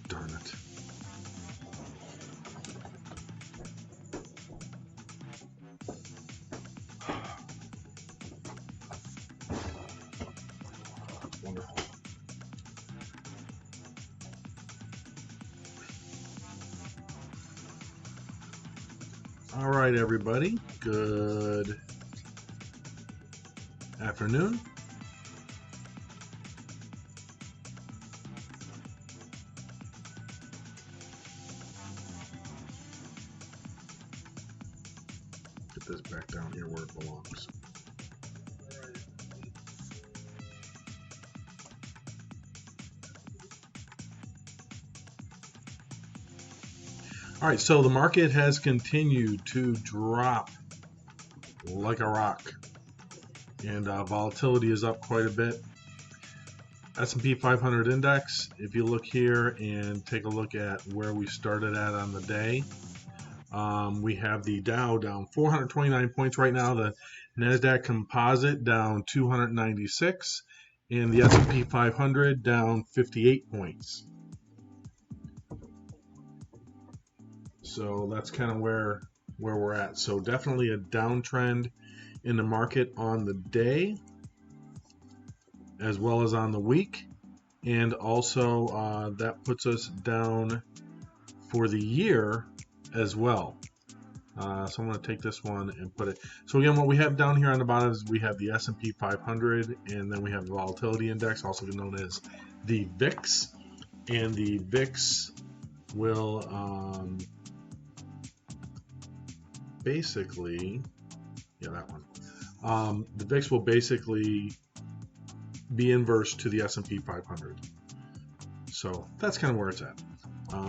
Darn it. Wonderful. All right, everybody. Good afternoon. Get this back down here where it belongs. All right, so the market has continued to drop like a rock, and volatility is up quite a bit. S&P 500 index, if you look here and take a look at where we started at on the day, we have the Dow down 429 points right now, the NASDAQ Composite down 296, and the S&P 500 down 58 points. So that's kind of where we're at. So definitely a downtrend in the market on the day as well as on the week, and also that puts us down for the year as well. So I'm going to take this one and put it. So again, what we have down here on the bottom is we have the S&P 500, and then we have the volatility index, also known as the VIX, and the VIX will basically, yeah, that one. The VIX will basically be inverse to the S&P 500. So that's kind of where it's at.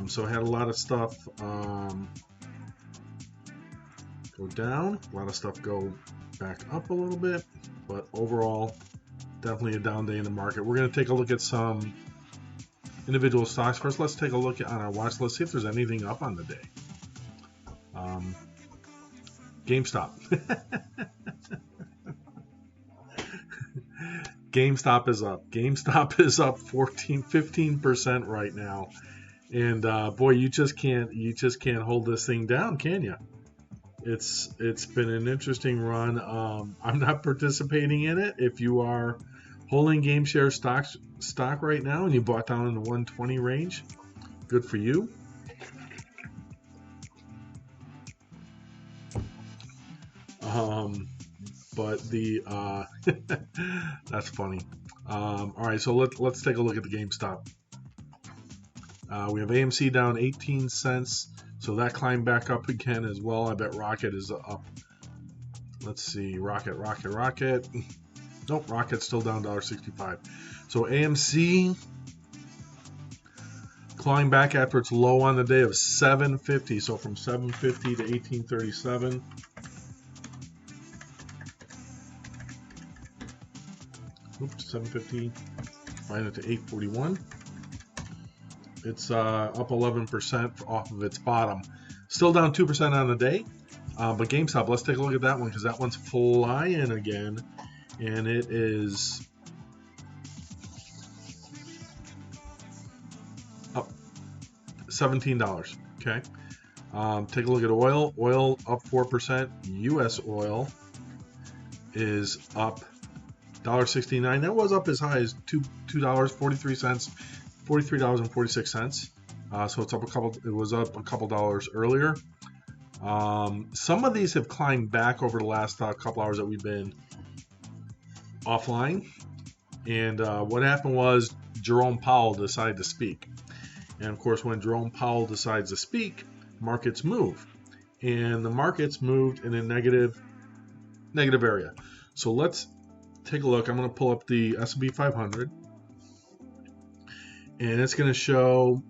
So I had a lot of stuff go down, a lot of stuff go back up a little bit, but overall, definitely a down day in the market. We're going to take a look at some individual stocks. First, let's take a look on our watch list, see if there's anything up on the day. GameStop. GameStop is up. GameStop is up 15% right now, and boy, you just can't hold this thing down, can you? It's been an interesting run. I'm not participating in it. If you are holding GameShare stock right now and you bought down in the 120 range, good for you. But the that's funny. All right, so let's take a look at the GameStop. We have AMC down 18 cents, so that climbed back up again as well. I bet Rocket is up. Let's see, Rocket. Nope, Rocket's still down $1.65. So AMC climbed back after its low on the day of 750. So from 750 to 1837. Oops, 750, find it to 841. It's up 11% off of its bottom. Still down 2% on the day. But GameStop, let's take a look at that one because that one's flying again. And it is up $17. Okay. Take a look at oil. Oil up 4%. U.S. oil is up $1.69. That was up as high as $2.43, $43.46. So it's up it was up a couple dollars earlier. Some of these have climbed back over the last couple hours that we've been offline. And what happened was Jerome Powell decided to speak. And of course, when Jerome Powell decides to speak, markets move. And the markets moved in a negative area. So let's take a look. I'm going to pull up the S&P 500, and it's going to show,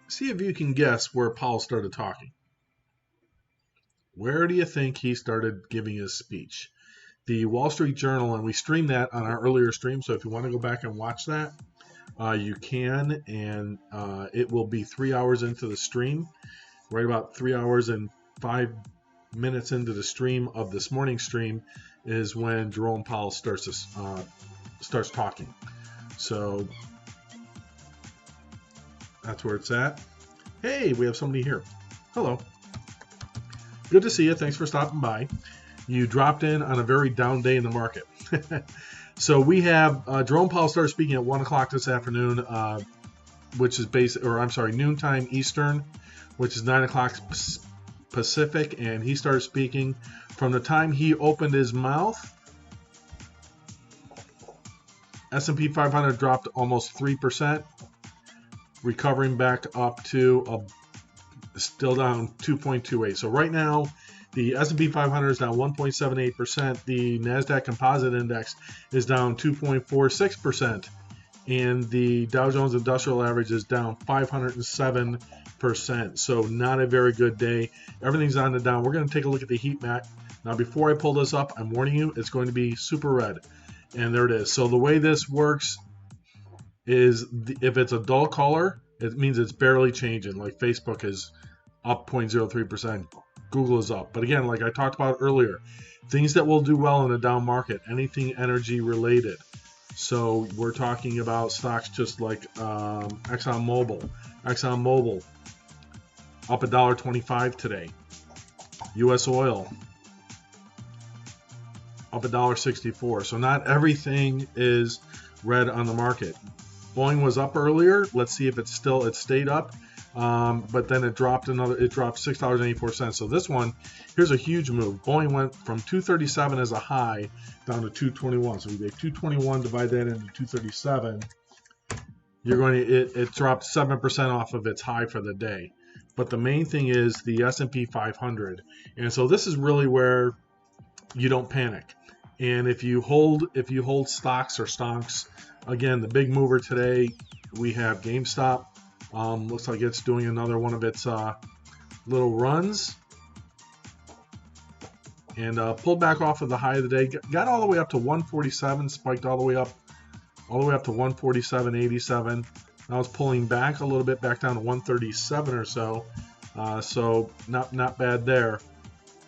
see if you can guess where Powell started talking. Where do you think he started giving his speech? The Wall Street Journal, and we streamed that on our earlier stream, so if you want to go back and watch that, you can, and it will be 3 hours into the stream, right about 3 hours and 5 minutes into the stream of this morning's stream is when Jerome Powell starts talking. So that's where it's at. Hey, we have somebody here. Hello. Good to see you. Thanks for stopping by. You dropped in on a very down day in the market. So we have Jerome Powell started speaking at 1 o'clock this afternoon, which is noontime Eastern, which is 9 o'clock Pacific, and he started speaking. From the time he opened his mouth, S&P 500 dropped almost 3%, recovering back up to still down 2.28. So right now, The S&P 500 is down 1.78%. The NASDAQ Composite Index is down 2.46%. And the Dow Jones Industrial Average is down 507%. So not a very good day. Everything's on the down. We're going to take a look at the heat map. Now, before I pull this up, I'm warning you, it's going to be super red. And there it is. So the way this works is if it's a dull color, it means it's barely changing. Like Facebook is up 0.03%. Google is up. But again, like I talked about earlier, things that will do well in a down market, anything energy related. So we're talking about stocks just like ExxonMobil. ExxonMobil up $1.25 today. U.S. oil up $1.64. So not everything is red on the market. Boeing was up earlier. Let's see if it stayed up. But then it dropped $6.84. So this one, here's a huge move. Boeing went from 237 as a high down to 221. So we take 221, divide that into 237. It dropped 7% off of its high for the day. But the main thing is the S&P 500. And so this is really where you don't panic. And if you hold stocks or stonks, again, the big mover today, we have GameStop. Looks like it's doing another one of its little runs. And pulled back off of the high of the day. Got all the way up to 147, spiked all the way up to 147.87. Now it's pulling back a little bit, back down to 137 or so. So not bad there.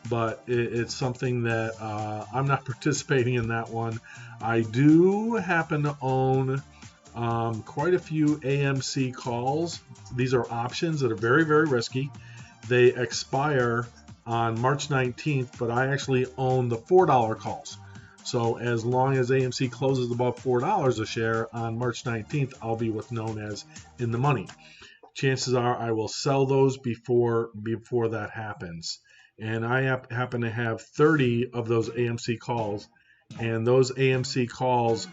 But it's something that I'm not participating in that one. I do happen to own quite a few AMC calls. These are options that are very, very risky. They expire on March 19th, but I actually own the $4 calls. So as long as AMC closes above $4 a share on March 19th, I'll be what's known as in the money. Chances are I will sell those before that happens. And I happen to have 30 of those AMC calls, and those AMC calls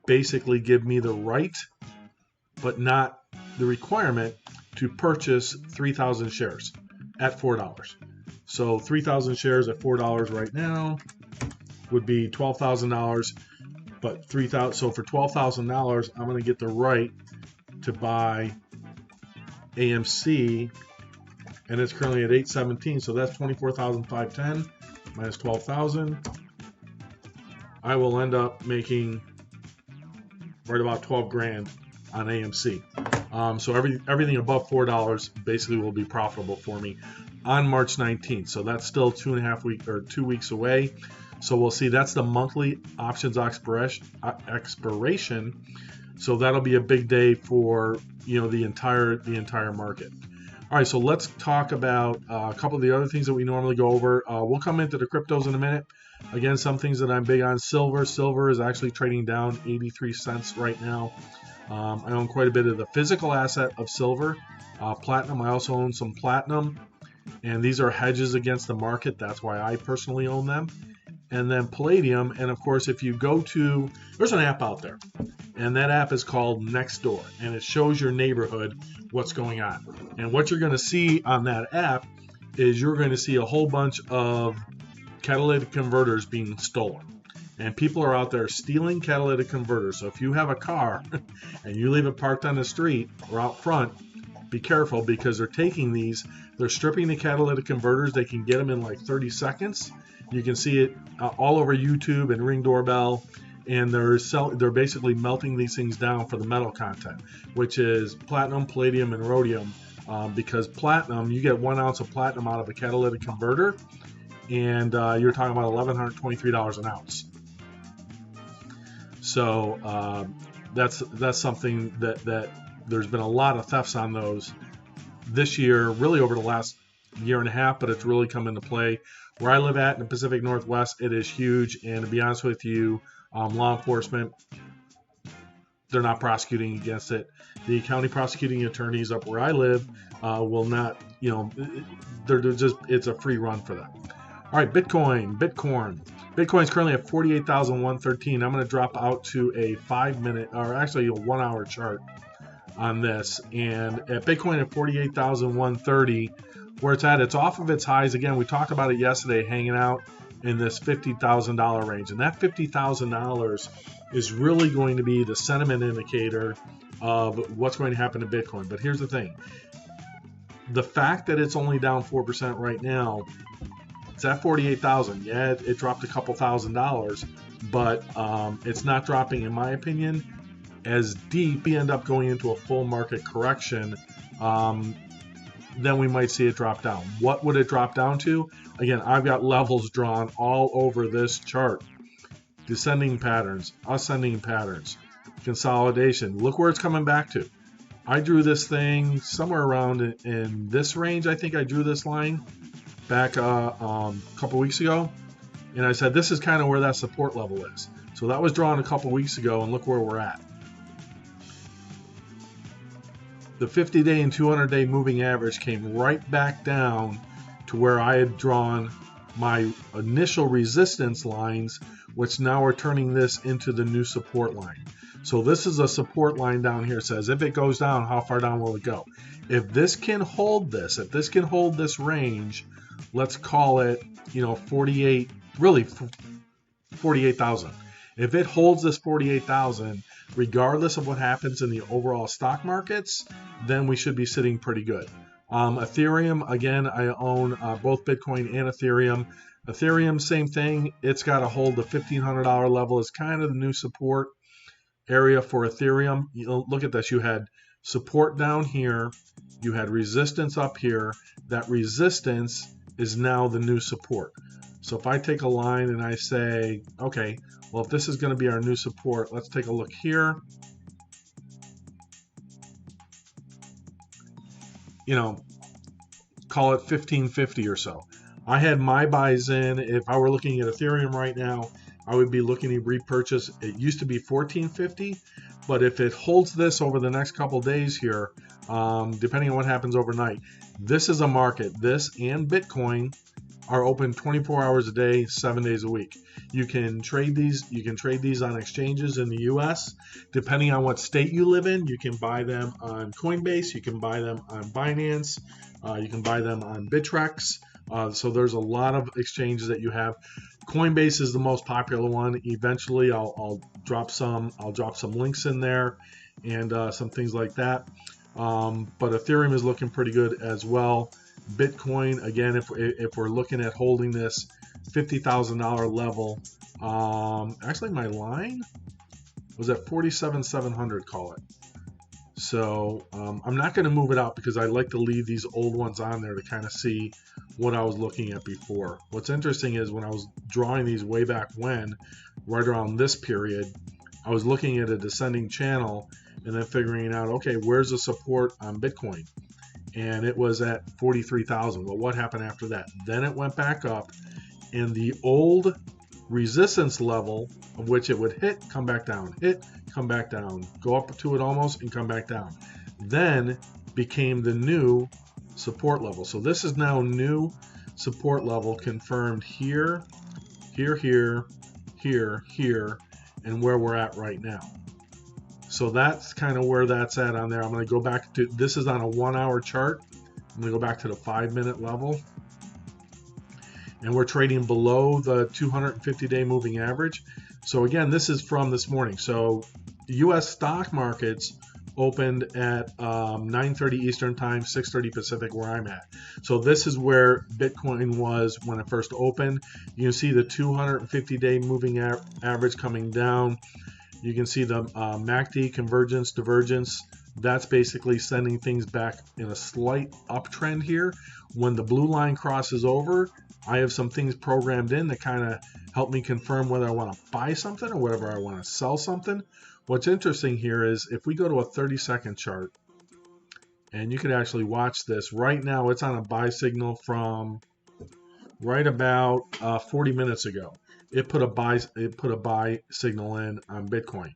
basically give me the right, but not the requirement, to purchase 3,000 shares at $4. So 3,000 shares at $4 right now would be $12,000, but 3,000. So for $12,000, I'm going to get the right to buy AMC, and it's currently at 817. So that's 24,510 minus 12,000. I will end up making right about 12 grand on AMC. So everything above $4 basically will be profitable for me on March 19th. So that's still 2 weeks away. So we'll see. That's the monthly options expiration. So that'll be a big day for the entire market. All right, so let's talk about a couple of the other things that we normally go over. We'll come into the cryptos in a minute. Again, some things that I'm big on. Silver. Silver is actually trading down 83 cents right now. I own quite a bit of the physical asset of silver. Platinum, I also own some platinum. And these are hedges against the market. That's why I personally own them. And then palladium. And of course, if you go to, there's an app out there. And that app is called Nextdoor. And it shows your neighborhood what's going on. And what you're going to see on that app is you're going to see a whole bunch of catalytic converters being stolen. And people are out there stealing catalytic converters. So if you have a car and you leave it parked on the street or out front, be careful, because they're taking these, they're stripping the catalytic converters. They can get them in like 30 seconds. You can see it all over YouTube and Ring Doorbell. And they're basically melting these things down for the metal content, which is platinum, palladium, and rhodium. Because platinum, you get 1 ounce of platinum out of a catalytic converter, and you're talking about $1,123 an ounce. So that's something that there's been a lot of thefts on those this year, really over the last year and a half, but it's really come into play. Where I live at in the Pacific Northwest, it is huge, and to be honest with you, law enforcement, they're not prosecuting against it. The county prosecuting attorneys up where I live will not, they're just, it's a free run for them. All right, Bitcoin. Bitcoin's currently at 48,113. I'm going to drop out to a 5-minute, or actually a 1 hour chart on this. And at Bitcoin at 48,130, where it's at. It's off of its highs. Again, we talked about it yesterday, hanging out in this $50,000 range. And that $50,000 is really going to be the sentiment indicator of what's going to happen to Bitcoin. But here's the thing. The fact that it's only down 4% right now, it's at 48,000. Yeah, it dropped a couple $1,000, but it's not dropping, in my opinion, as deep. We end up going into a full market correction, then we might see it drop down. What would it drop down to? Again, I've got levels drawn all over this chart. Descending patterns, ascending patterns, consolidation. Look where it's coming back to. I drew this thing somewhere around in this range. I think I drew this line back a couple weeks ago, and I said this is kind of where that support level is. So that was drawn a couple weeks ago, and look where we're at. The 50-day and 200-day moving average came right back down to where I had drawn my initial resistance lines, which now are turning this into the new support line. So this is a support line down here. It says if it goes down, how far down will it go? If this can hold this, if this can hold this range, let's call it, 48, really 48,000. If it holds this 48,000, regardless of what happens in the overall stock markets, then we should be sitting pretty good. Ethereum, again, I own both Bitcoin and Ethereum. Ethereum, same thing. It's got to hold the $1,500 level as kind of the new support area for Ethereum. Look at this. You had support down here. You had resistance up here. That resistance is now the new support. So if I take a line and I say, okay, well, if this is going to be our new support, let's take a look here. Call it 1550 or so. I had my buys in. If I were looking at Ethereum right now, I would be looking to repurchase. It used to be 1450, but if it holds this over the next couple days here, depending on what happens overnight, this is a market. This and Bitcoin are open 24 hours a day, 7 days a week. You can trade these. You can trade these on exchanges in the U.S. Depending on what state you live in, you can buy them on Coinbase. You can buy them on Binance. You can buy them on Bittrex. So there's a lot of exchanges that you have. Coinbase is the most popular one. Eventually, I'll drop some links in there and some things like that. But Ethereum is looking pretty good as well. Bitcoin, again, if we're looking at holding this $50,000 level, actually my line was at 47,700, call it. So I'm not going to move it out because I like to leave these old ones on there to kind of see what I was looking at before. What's interesting is when I was drawing these way back when, right around this period, I was looking at a descending channel and then figuring out, okay, where's the support on Bitcoin? And it was at 43,000. Well, what happened after that? Then it went back up, and the old resistance level of which it would hit, come back down, hit, come back down, go up to it almost, and come back down. Then became the new support level. So this is now new support level confirmed here, here, here, here, here, and where we're at right now. So that's kind of where that's at on there. I'm going to go back to, this is on a 1 hour chart. I'm going to go back to the 5-minute level. And we're trading below the 250-day moving average. So again, this is from this morning. So the U.S. stock markets opened at 9:30 Eastern time, 6:30 Pacific, where I'm at. So this is where Bitcoin was when it first opened. You can see the 250-day moving average coming down. You can see the MACD convergence, divergence. That's basically sending things back in a slight uptrend here. When the blue line crosses over, I have some things programmed in that kind of help me confirm whether I want to buy something or whether I want to sell something. What's interesting here is if we go to a 30-second chart, and you can actually watch this. Right now, it's on a buy signal from right about 40 minutes ago. It put a buy signal in on Bitcoin,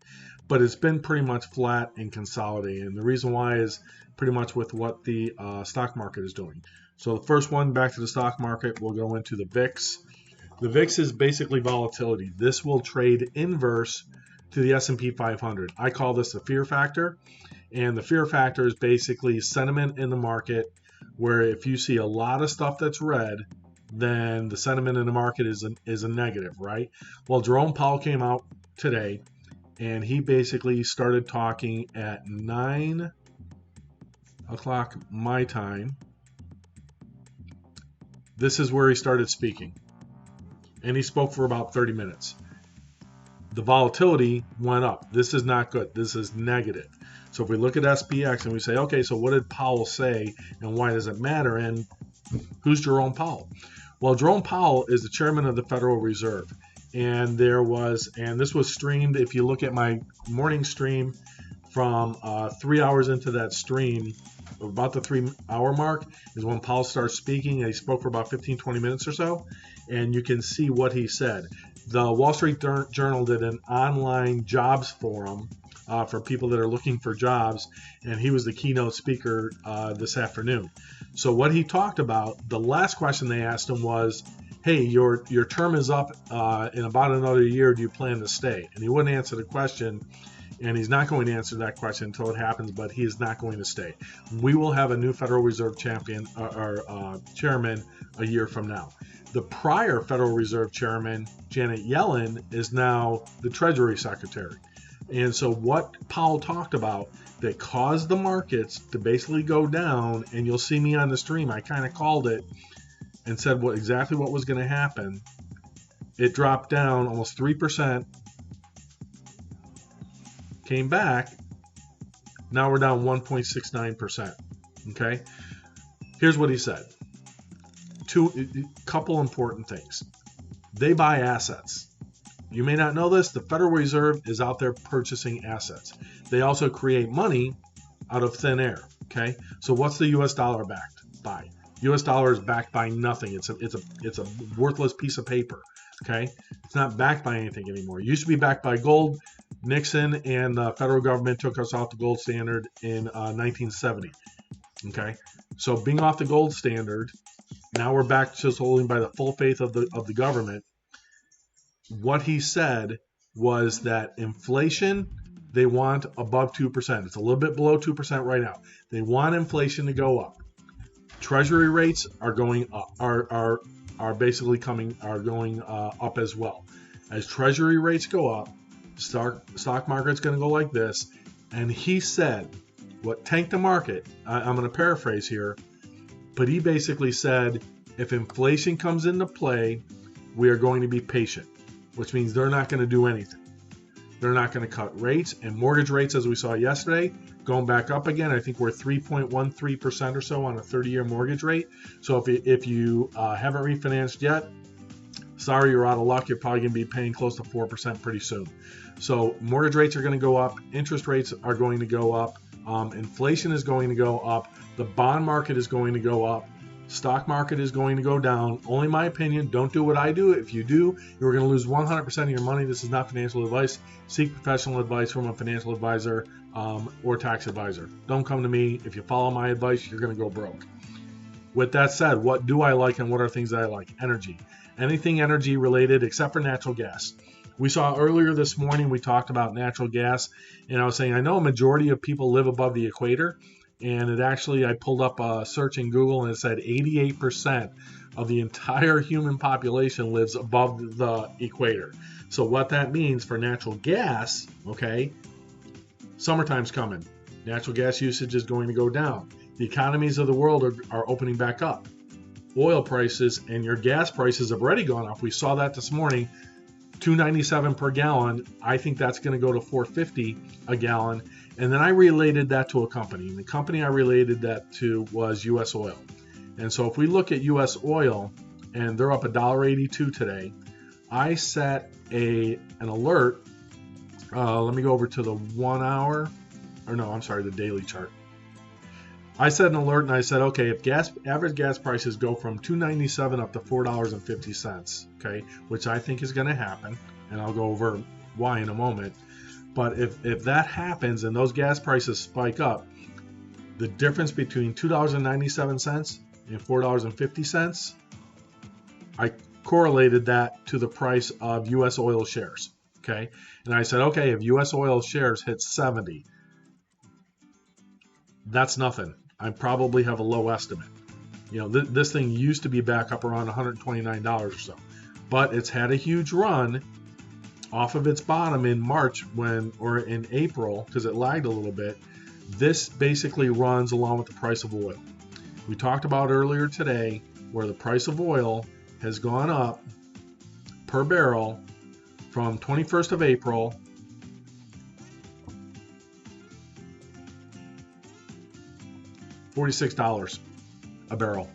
but it's been pretty much flat and consolidating. And the reason why is pretty much with what the stock market is doing. So the first one, back to the stock market, we'll go into the VIX. The VIX is basically volatility. This will trade inverse to the S&P 500. I call this the fear factor, and the fear factor is basically sentiment in the market where if you see a lot of stuff that's red, then the sentiment in the market is a negative, right? Well, Jerome Powell came out today, and he basically started talking at 9 o'clock my time. This is where he started speaking, and he spoke for about 30 minutes. The volatility went up. This is not good. This is negative. So if we look at SPX and we say, okay, so what did Powell say and why does it matter? And who's Jerome Powell? Well, Jerome Powell is the chairman of the Federal Reserve. And this was streamed, if you look at my morning stream from 3 hours into that stream, about the 3-hour mark is when Powell starts speaking, and he spoke for about 15-20 minutes or so, and you can see what he said. The Wall Street Journal did an online jobs forum for people that are looking for jobs, and he was the keynote speaker this afternoon. So what he talked about, the last question they asked him was, hey, your term is up in about another year, do you plan to stay? And he wouldn't answer the question, and he's not going to answer that question until it happens, but he is not going to stay. We will have a new Federal Reserve chairman a year from now. The prior Federal Reserve chairman, Janet Yellen, is now the Treasury Secretary. And so what Powell talked about that caused the markets to basically go down, and you'll see me on the stream, I kind of called it and said exactly what was going to happen. It dropped down almost 3%, came back, now we're down 1.69%. Okay, here's what he said. Couple important things. They buy assets. You may not know this, the Federal Reserve is out there purchasing assets. They also create money out of thin air. Okay, so what's the US dollar backed by? US dollar is backed by nothing. It's a worthless piece of paper. Okay, it's not backed by anything anymore. It used to be backed by gold. Nixon and the federal government took us off the gold standard in 1970. Okay, so being off the gold standard, now we're back just holding by the full faith of the government. What he said was that inflation, they want above 2%. It's a little bit below 2% right now. They want inflation to go up. Treasury rates are going up, are going up as well. As Treasury rates go up, stock market's going to go like this. And he said, what tanked the market, I'm going to paraphrase here, but he basically said, if inflation comes into play, we are going to be patient, which means they're not going to do anything. They're not going to cut rates, and mortgage rates, as we saw yesterday, going back up again. I think we're 3.13% or so on a 30-year mortgage rate. So if you haven't refinanced yet, sorry, you're out of luck. You're probably going to be paying close to 4% pretty soon. So mortgage rates are going to go up. Interest rates are going to go up. Inflation is going to go up. The bond market is going to go up. Stock market is going to go down. Only my opinion. Don't do what I do. If you do, you're going to lose 100% of your money. This is not financial advice. Seek professional advice from a financial advisor or tax advisor. Don't come to me. If you follow my advice, you're going to go broke. With that said, what do I like and what are things that I like? Energy. Anything energy related except for natural gas. We saw earlier this morning, we talked about natural gas, and I was saying I know a majority of people live above the equator. And it actually, I pulled up a search in Google and it said 88% of the entire human population lives above the equator. So what that means for natural gas, okay, summertime's coming. Natural gas usage is going to go down. The economies of the world are opening back up. Oil prices and your gas prices have already gone up. We saw that this morning, $2.97 per gallon. I think that's going to go to $4.50 a gallon. And then I related that to a company. And the company I related that to was US Oil. And so if we look at US Oil, and they're up $1.82 today, I set an alert. Let me go over to the 1 hour. Or no, I'm sorry, the daily chart. I set an alert and I said, okay, if average gas prices go from $2.97 up to $4.50, okay, which I think is going to happen, and I'll go over why in a moment. But if that happens and those gas prices spike up, the difference between $2.97 and $4.50, I correlated that to the price of US Oil shares. Okay, and I said, okay, if US Oil shares hit 70, that's nothing. I probably have a low estimate. This thing used to be back up around $129 or so, but it's had a huge run off of its bottom in March or in April, because it lagged a little bit. This basically runs along with the price of oil. We talked about earlier today where the price of oil has gone up per barrel from 21st of April $46 a barrel,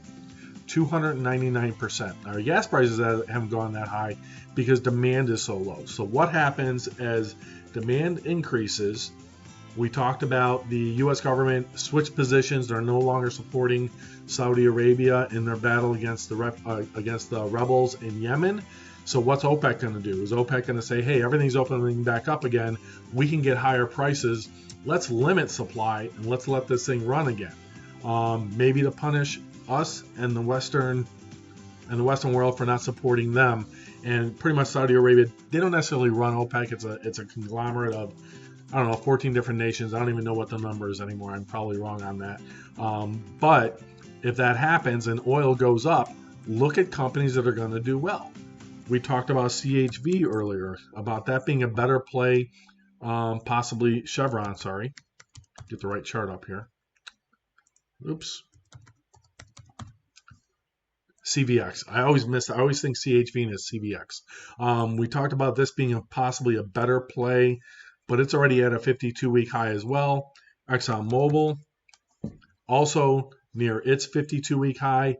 299%. Our gas prices haven't gone that high because demand is so low. So what happens as demand increases? We talked about the U.S. government switched positions. They're no longer supporting Saudi Arabia in their battle against the rebels in Yemen. So what's OPEC going to do? Is OPEC going to say, hey, everything's opening back up again. We can get higher prices. Let's limit supply and let's let this thing run again. Maybe to punish us and the Western world for not supporting them. And pretty much Saudi Arabia, they don't necessarily run OPEC. It's a conglomerate of, 14 different nations. I don't even know what the number is anymore. I'm probably wrong on that. But if that happens and oil goes up, look at companies that are going to do well. We talked about CHV earlier, about that being a better play, possibly Chevron, sorry. Get the right chart up here. Oops. CVX. I always think CHV is CVX. We talked about this being possibly a better play, but it's already at a 52-week high as well. ExxonMobil, also near its 52-week high,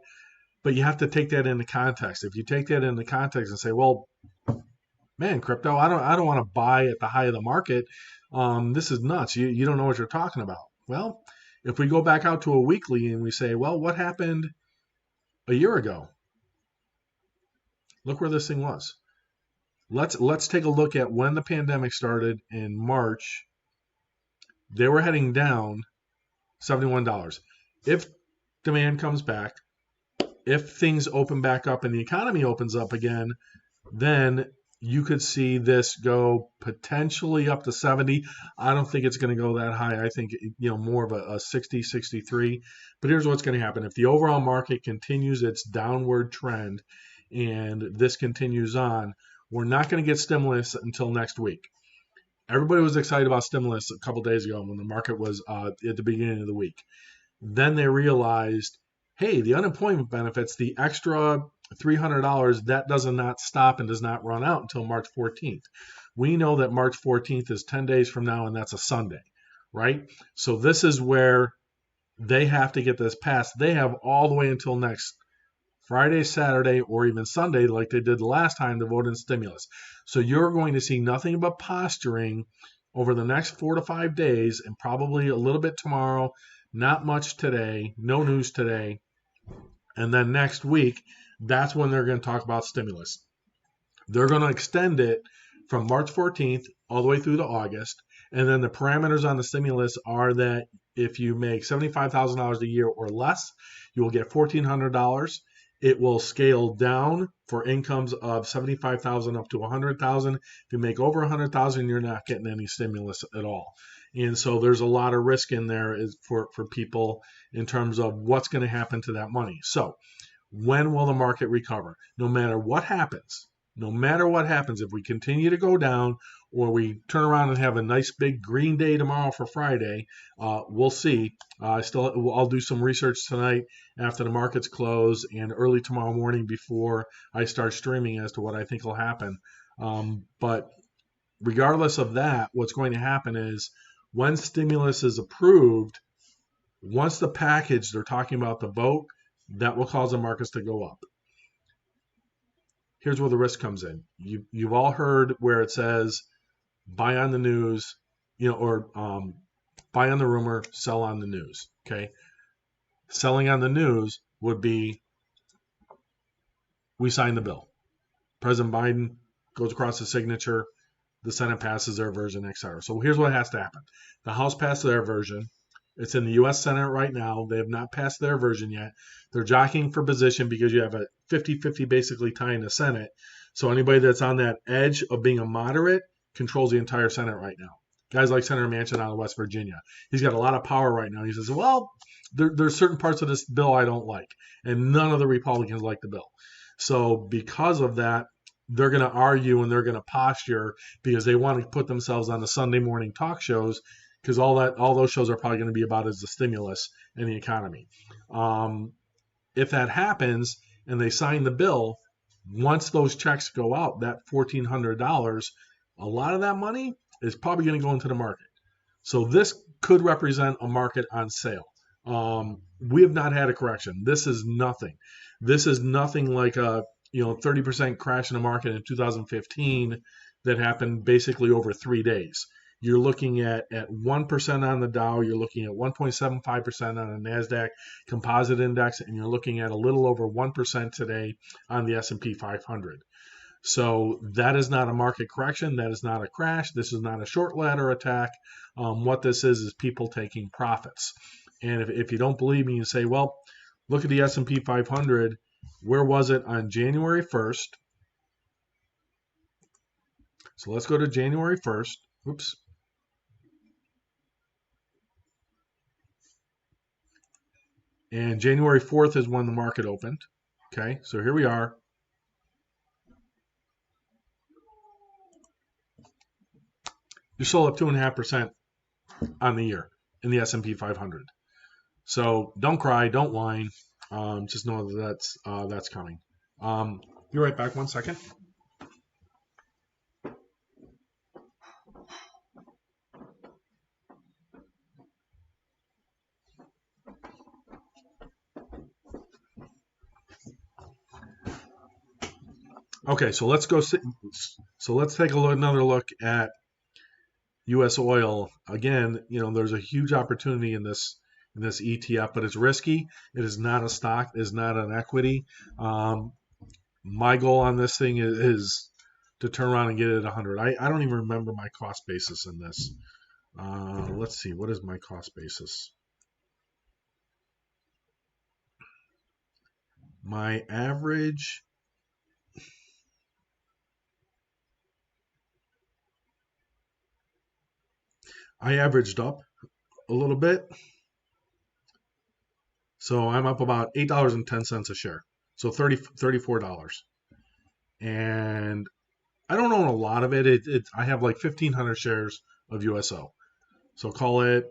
but you have to take that into context. If you take that into context and say, well, man, crypto, I don't want to buy at the high of the market. This is nuts. You don't know what you're talking about. Well, if we go back out to a weekly and we say, well, what happened a year ago? Look where this thing was. Let's take a look at when the pandemic started in March. They were heading down $71. If demand comes back, if things open back up and the economy opens up again, then you could see this go potentially up to 70. I don't think it's going to go that high. I think, more of a 60, 63. But here's what's going to happen. If the overall market continues its downward trend and this continues on, we're not going to get stimulus until next week. Everybody was excited about stimulus a couple days ago when the market was at the beginning of the week. Then they realized, hey, the unemployment benefits, the extra $300, that does not stop and does not run out until March 14th. We know that March 14th is 10 days from now, and that's a Sunday, right? So this is where they have to get this passed. They have all the way until next Friday, Saturday, or even Sunday, like they did the last time, to vote in stimulus. So you're going to see nothing but posturing over the next 4 to 5 days, and probably a little bit tomorrow, not much today, no news today. And then next week, that's when they're going to talk about stimulus. They're going to extend it from March 14th all the way through to August. And then the parameters on the stimulus are that if you make $75,000 a year or less, you will get $1,400. It will scale down for incomes of $75,000 up to $100,000. If you make over $100,000, you're not getting any stimulus at all. And so there's a lot of risk in there for people in terms of what's going to happen to that money. So when will the market recover? No matter what happens, if we continue to go down or we turn around and have a nice big green day tomorrow for Friday, we'll see. I'll do some research tonight after the markets close and early tomorrow morning before I start streaming as to what I think will happen. But regardless of that, what's going to happen is when stimulus is approved, once the package, they're talking about the vote, that will cause the markets to go up. Here's where the risk comes in. You've all heard where it says buy on the news, or buy on the rumor, sell on the news. Okay, selling on the news would be we sign the bill. President Biden goes across the signature, the Senate passes their version, etc. So here's what has to happen. The House passed their version. It's in the U.S. Senate right now. They have not passed their version yet. They're jockeying for position because you have a 50-50 basically tie in the Senate. So anybody that's on that edge of being a moderate controls the entire Senate right now. Guys like Senator Manchin out of West Virginia. He's got a lot of power right now. He says, well, there's certain parts of this bill I don't like, and none of the Republicans like the bill. So because of that, they're going to argue and they're going to posture because they want to put themselves on the Sunday morning talk shows because all those shows are probably going to be about is the stimulus and the economy. If that happens and they sign the bill, once those checks go out, that $1,400, a lot of that money is probably going to go into the market. So this could represent a market on sale. We have not had a correction. This is nothing. This is nothing like a 30% crash in the market in 2015 that happened basically over 3 days. You're looking at 1% on the Dow, you're looking at 1.75% on the NASDAQ composite index, and you're looking at a little over 1% today on the S&P 500. So that is not a market correction. That is not a crash. This is not a short ladder attack. What this is people taking profits. And if you don't believe me, you say, well, look at the S&P 500. Where was it on January 1st? So let's go to January 1st. Oops. And January 4th is when the market opened. Okay, so here we are. You're still up 2.5% on the year in the S&P 500. So don't cry, don't whine. Just know that that's coming. Be right back. 1 second. Okay, so let's go. So let's take another look at U.S. oil. Again, there's a huge opportunity in this ETF, but it's risky. It is not a stock. It is not an equity. My goal on this thing is to turn around and get it at 100. I don't even remember my cost basis in this. Let's see. What is my cost basis? My average. I averaged up a little bit. So I'm up about $8.10 a share. So $34. And I don't own a lot of it. I have like 1,500 shares of USO. So call it,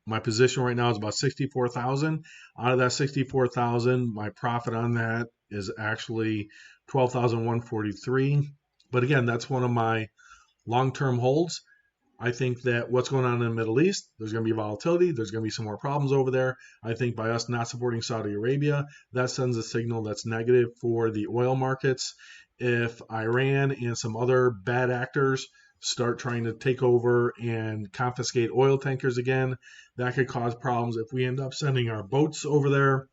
my position right now is about 64,000. Out of that 64,000, my profit on that is actually 12,143. But again, that's one of my long-term holds. I think that what's going on in the Middle East, there's going to be volatility. There's going to be some more problems over there. I think by us not supporting Saudi Arabia, that sends a signal that's negative for the oil markets. If Iran and some other bad actors start trying to take over and confiscate oil tankers again, that could cause problems. If we end up sending our boats over there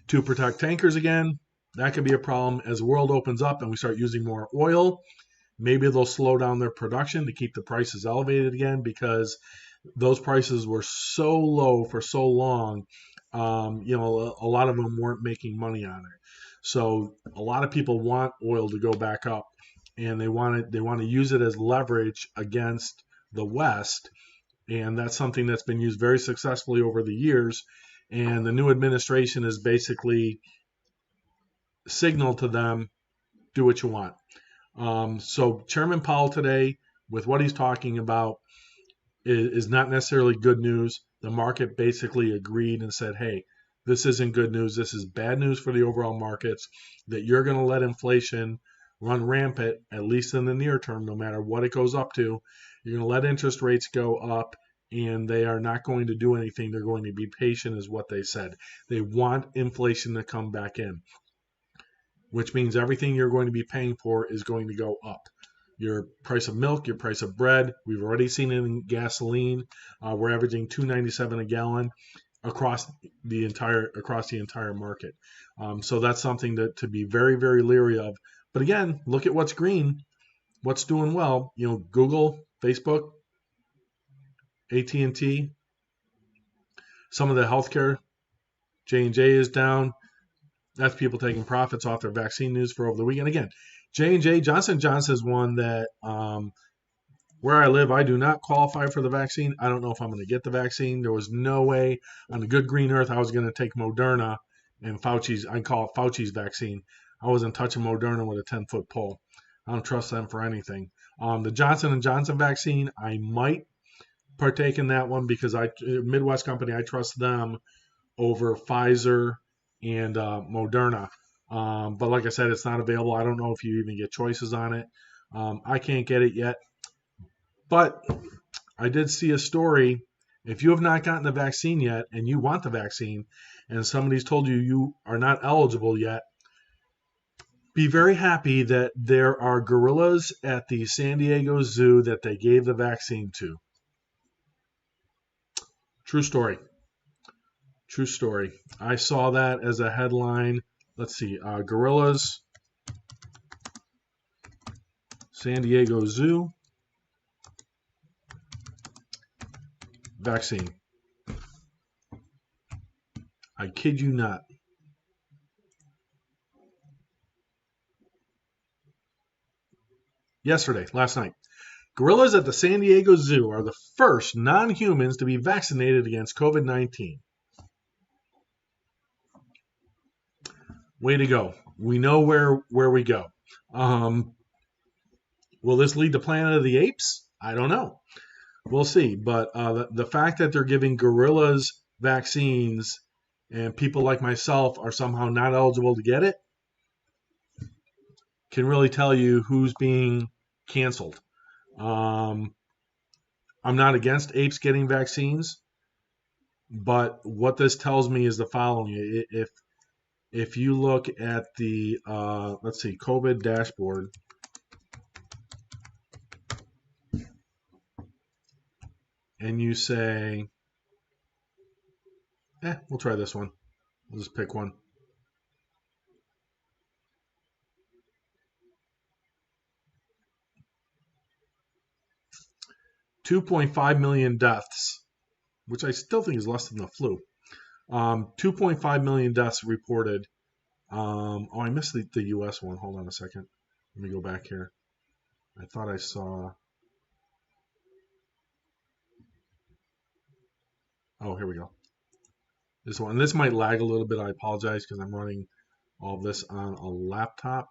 to protect tankers again, that could be a problem. As the world opens up and we start using more oil, maybe they'll slow down their production to keep the prices elevated again because those prices were so low for so long. A lot of them weren't making money on it. So a lot of people want oil to go back up, and they want to use it as leverage against the West, and that's something that's been used very successfully over the years. And the new administration has basically signaled to them, do what you want. So Chairman Powell today, with what he's talking about, is not necessarily good news. The market basically agreed and said, hey, this isn't good news. This is bad news for the overall markets, that you're going to let inflation run rampant, at least in the near term, no matter what it goes up to. You're going to let interest rates go up, and they are not going to do anything. They're going to be patient, is what they said. They want inflation to come back in, which means everything you're going to be paying for is going to go up. Your price of milk, your price of bread, we've already seen it in gasoline. We're averaging $2.97 a gallon across the entire market. So that's something to be very, very leery of. But again, look at what's green, what's doing well. Google, Facebook, AT&T, some of the healthcare, J&J is down. That's people taking profits off their vaccine news for over the weekend. Again, J&J, Johnson & Johnson is one that where I live, I do not qualify for the vaccine. I don't know if I'm going to get the vaccine. There was no way on the good green earth I was going to take Moderna and Fauci's, I call it Fauci's vaccine. I wasn't touching Moderna with a 10-foot pole. I don't trust them for anything. The Johnson & Johnson vaccine, I might partake in that one because Midwest company, I trust them over Pfizer and Moderna. But like I said, it's not available. I don't know if you even get choices on it. I can't get it yet. But I did see a story. If you have not gotten the vaccine yet and you want the vaccine and somebody's told you you are not eligible yet, be very happy that there are gorillas at the San Diego Zoo that they gave the vaccine to. True story. True story. I saw that as a headline. Let's see. Gorillas, San Diego Zoo, vaccine. I kid you not. Last night. Gorillas at the San Diego Zoo are the first non-humans to be vaccinated against COVID-19. Way to go. We know where we go. Will this lead to Planet of the Apes? I don't know. We'll see. But the fact that they're giving gorillas vaccines and people like myself are somehow not eligible to get it can really tell you who's being canceled. I'm not against apes getting vaccines, but what this tells me is the following. If you look at the, let's see, COVID dashboard, and you say, we'll try this one. We'll just pick one. $2.5 million deaths, which I still think is less than the flu. 2.5 million deaths reported. I missed the U.S. one. Hold on a second. Let me go back here. I thought I saw. Oh, here we go. This one. And this might lag a little bit. I apologize because I'm running all this on a laptop.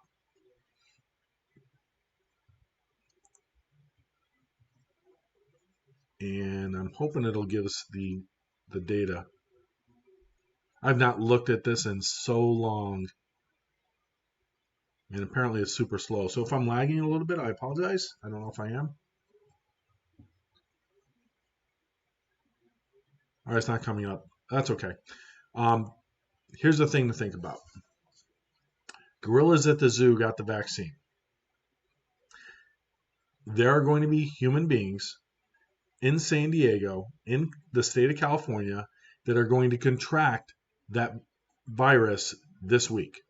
And I'm hoping it'll give us the data. I've not looked at this in so long. And apparently it's super slow. So if I'm lagging a little bit, I apologize. I don't know if I am. All right, it's not coming up. That's okay. Here's the thing to think about. Gorillas at the zoo got the vaccine. There are going to be human beings in San Diego, in the state of California, that are going to contract that virus this week.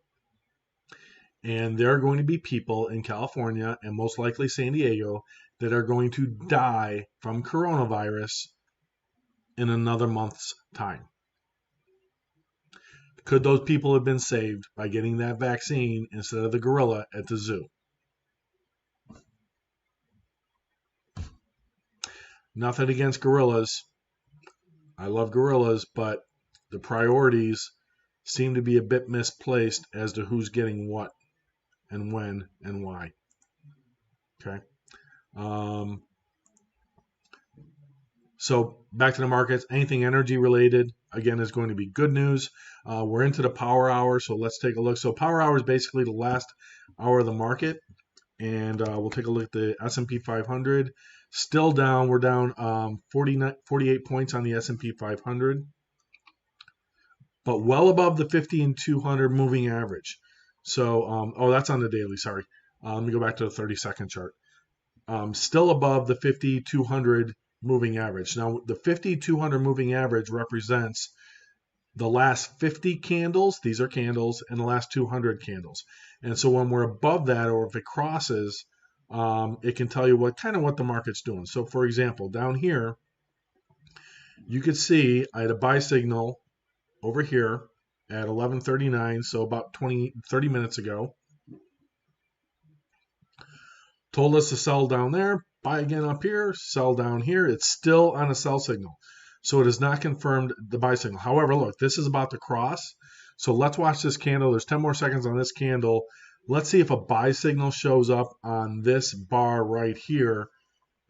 And there are going to be people in California and most likely San Diego that are going to die from coronavirus in another month's time. Could those people have been saved by getting that vaccine instead of the gorilla at the zoo? Nothing against gorillas. I love gorillas, but the priorities seem to be a bit misplaced as to who's getting what and when and why. Okay. So back to the markets. Anything energy related, again, is going to be good news. We're into the power hour, so let's take a look. So power hour is basically the last hour of the market, and we'll take a look at the S&P 500. Still down. We're down 48 points on the S&P 500, but well above the 50 and 200 moving average. So, that's on the daily. Sorry. Let me go back to the 30-second chart. Still above the 50-200 moving average. Now, the 50-200 moving average represents the last 50 candles. These are candles, and the last 200 candles. And so when we're above that, or if it crosses, it can tell you what the market's doing. So, for example, down here, you could see I had a buy signal over here, at 11:39, so about 30 minutes ago. Told us to sell down there, buy again up here, sell down here. It's still on a sell signal. So it has not confirmed the buy signal. However, look, this is about to cross. So let's watch this candle. There's 10 more seconds on this candle. Let's see if a buy signal shows up on this bar right here.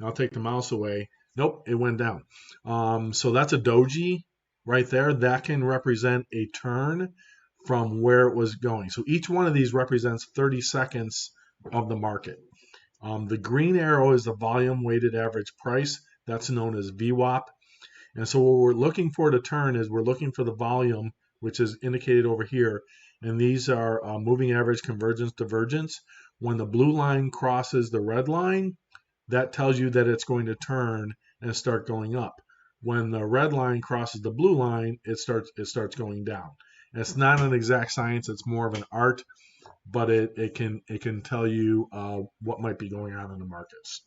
I'll take the mouse away. Nope, it went down. So that's a doji right there. That can represent a turn from where it was going. So each one of these represents 30 seconds of the market. The green arrow is the volume weighted average price. That's known as VWAP. And so what we're looking for to turn is we're looking for the volume, which is indicated over here. And these are moving average convergence divergence. When the blue line crosses the red line, that tells you that it's going to turn and start going up. When the red line crosses the blue line, it starts going down. And it's not an exact science, it's more of an art, but it can tell you what might be going on in the markets.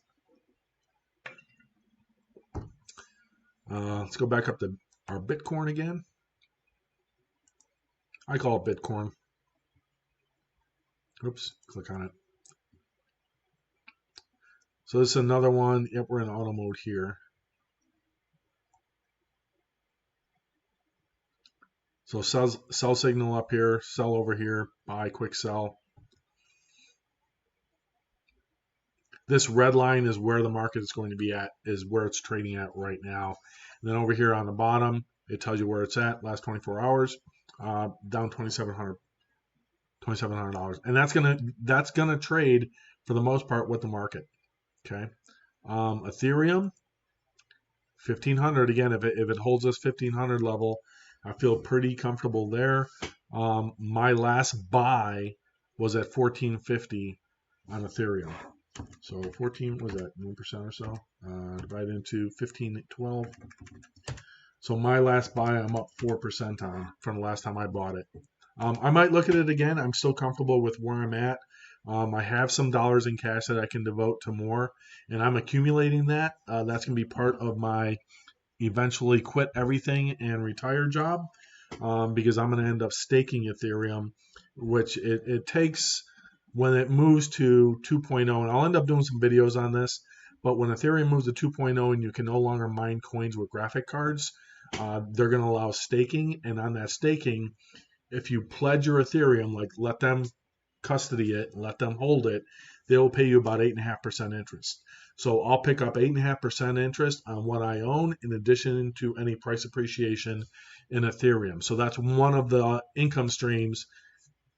Let's go back up to our Bitcoin again. I call it Bitcoin. Oops, click on it. So this is another one. Yep, we're in auto mode here. So sell signal up here, sell over here, buy, quick sell. This red line is where the market is going to be at, is where it's trading at right now. And then over here on the bottom, it tells you where it's at last 24 hours, down $2,700. And that's gonna trade for the most part with the market. Okay. Ethereum, 1500 again. If it holds this 1500 level, I feel pretty comfortable there. My last buy was at 1450 on Ethereum. So 14 was that 1% or so, divided into 1512. So my last buy, I'm up 4% on from the last time I bought it. I might look at it again. I'm still comfortable with where I'm at. I have some dollars in cash that I can devote to more, and I'm accumulating that. That's going to be part of my eventually quit everything and retire job, because I'm going to end up staking Ethereum, which it takes when it moves to 2.0, and I'll end up doing some videos on this, but when Ethereum moves to 2.0 and you can no longer mine coins with graphic cards, they're going to allow staking, and on that staking, if you pledge your Ethereum, like let them custody it, let them hold it, they will pay you about 8.5% interest. So I'll pick up 8.5% interest on what I own in addition to any price appreciation in Ethereum. So that's one of the income streams,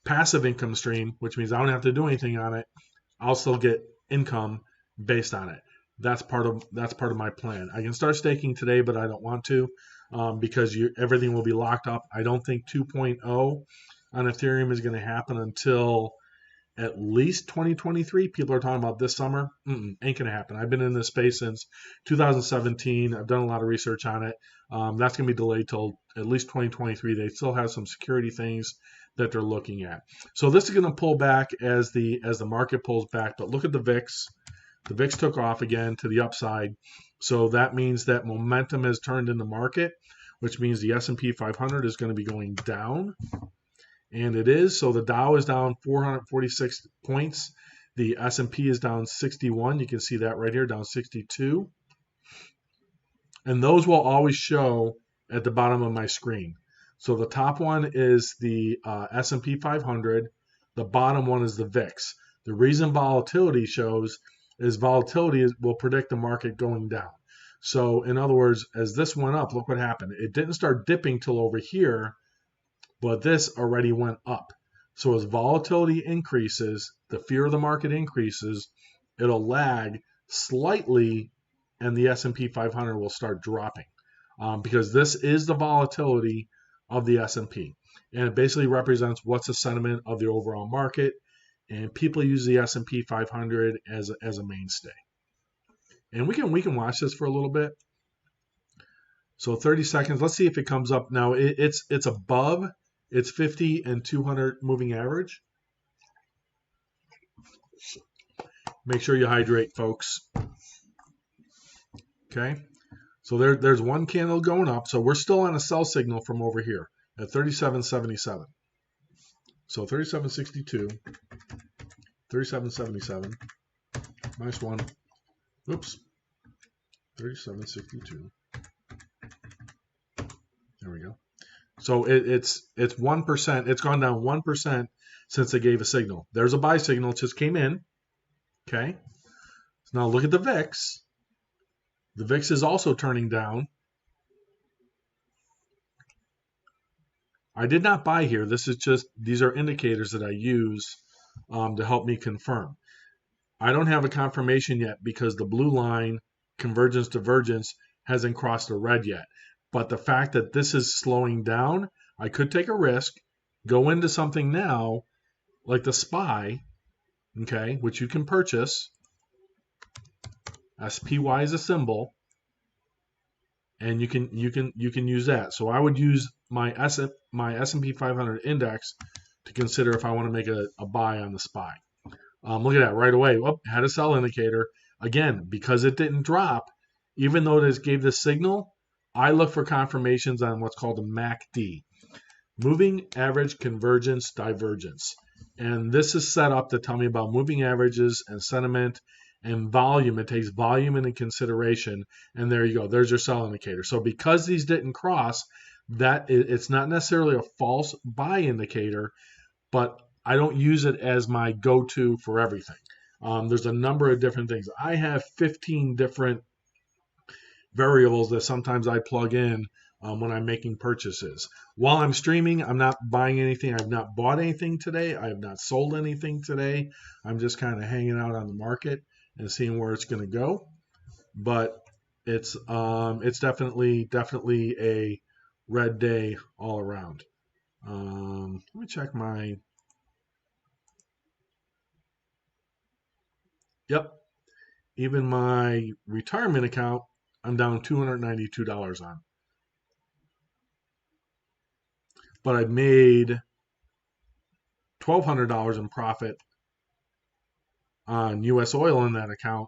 passive income stream, which means I don't have to do anything on it. I'll still get income based on it. That's part of my plan. I can start staking today, but I don't want to, because everything will be locked up. I don't think 2.0 on Ethereum is going to happen until at least 2023. People are talking about this summer. Ain't going to happen. I've been in this space since 2017. I've done a lot of research on it. That's going to be delayed till at least 2023. They still have some security things that they're looking at. So this is going to pull back as the market pulls back. But look at the VIX. The VIX took off again to the upside. So that means that momentum has turned in the market, which means the S&P 500 is going to be going down. And it is. So the Dow is down 446 points. The S&P is down 61. You can see that right here, down 62. And those will always show at the bottom of my screen. So the top one is the S&P 500. The bottom one is the VIX. The reason volatility shows is volatility will predict the market going down. So in other words, as this went up, look what happened. It didn't start dipping till over here, but this already went up. So as volatility increases, the fear of the market increases, it'll lag slightly, and the S&P 500 will start dropping, because this is the volatility of the S&P, and it basically represents what's the sentiment of the overall market, and people use the S&P 500 as a mainstay. And we can watch this for a little bit. So 30 seconds. Let's see if it comes up now. It's above its 50 and 200 moving average. Make sure you hydrate, folks. Okay. So there's one candle going up. So we're still on a sell signal from over here. at 37.77. So 37.62, 37.77 minus 1. Oops. 37.62. There we go. So it's 1%. It's gone down 1% since they gave a signal. There's a buy signal. It just came in. Okay. So now look at the VIX. The VIX is also turning down. I did not buy here. These are indicators that I use to help me confirm. I don't have a confirmation yet because the blue line, convergence, divergence, hasn't crossed the red yet. But the fact that this is slowing down, I could take a risk, go into something now, like the SPY, okay, which you can purchase. SPY is a symbol, and you can use that. So I would use my S&P 500 index to consider if I want to make a buy on the SPY. Look at that right away. Whoop, had a sell indicator. Again, because it didn't drop, even though it gave this signal, I look for confirmations on what's called a MACD, moving average convergence divergence. And this is set up to tell me about moving averages and sentiment and volume. It takes volume into consideration. And there you go. There's your sell indicator. So because these didn't cross, it's not necessarily a false buy indicator, but I don't use it as my go-to for everything. There's a number of different things. I have 15 different variables that sometimes I plug in when I'm making purchases. While I'm streaming, I'm not buying anything. I've not bought anything today. I have not sold anything today. I'm just kind of hanging out on the market and seeing where it's going to go. But it's definitely a red day all around. Let me check my. Yep. Even my retirement account, I'm down $292 on. But I made $1,200 in profit on U.S. oil in that account.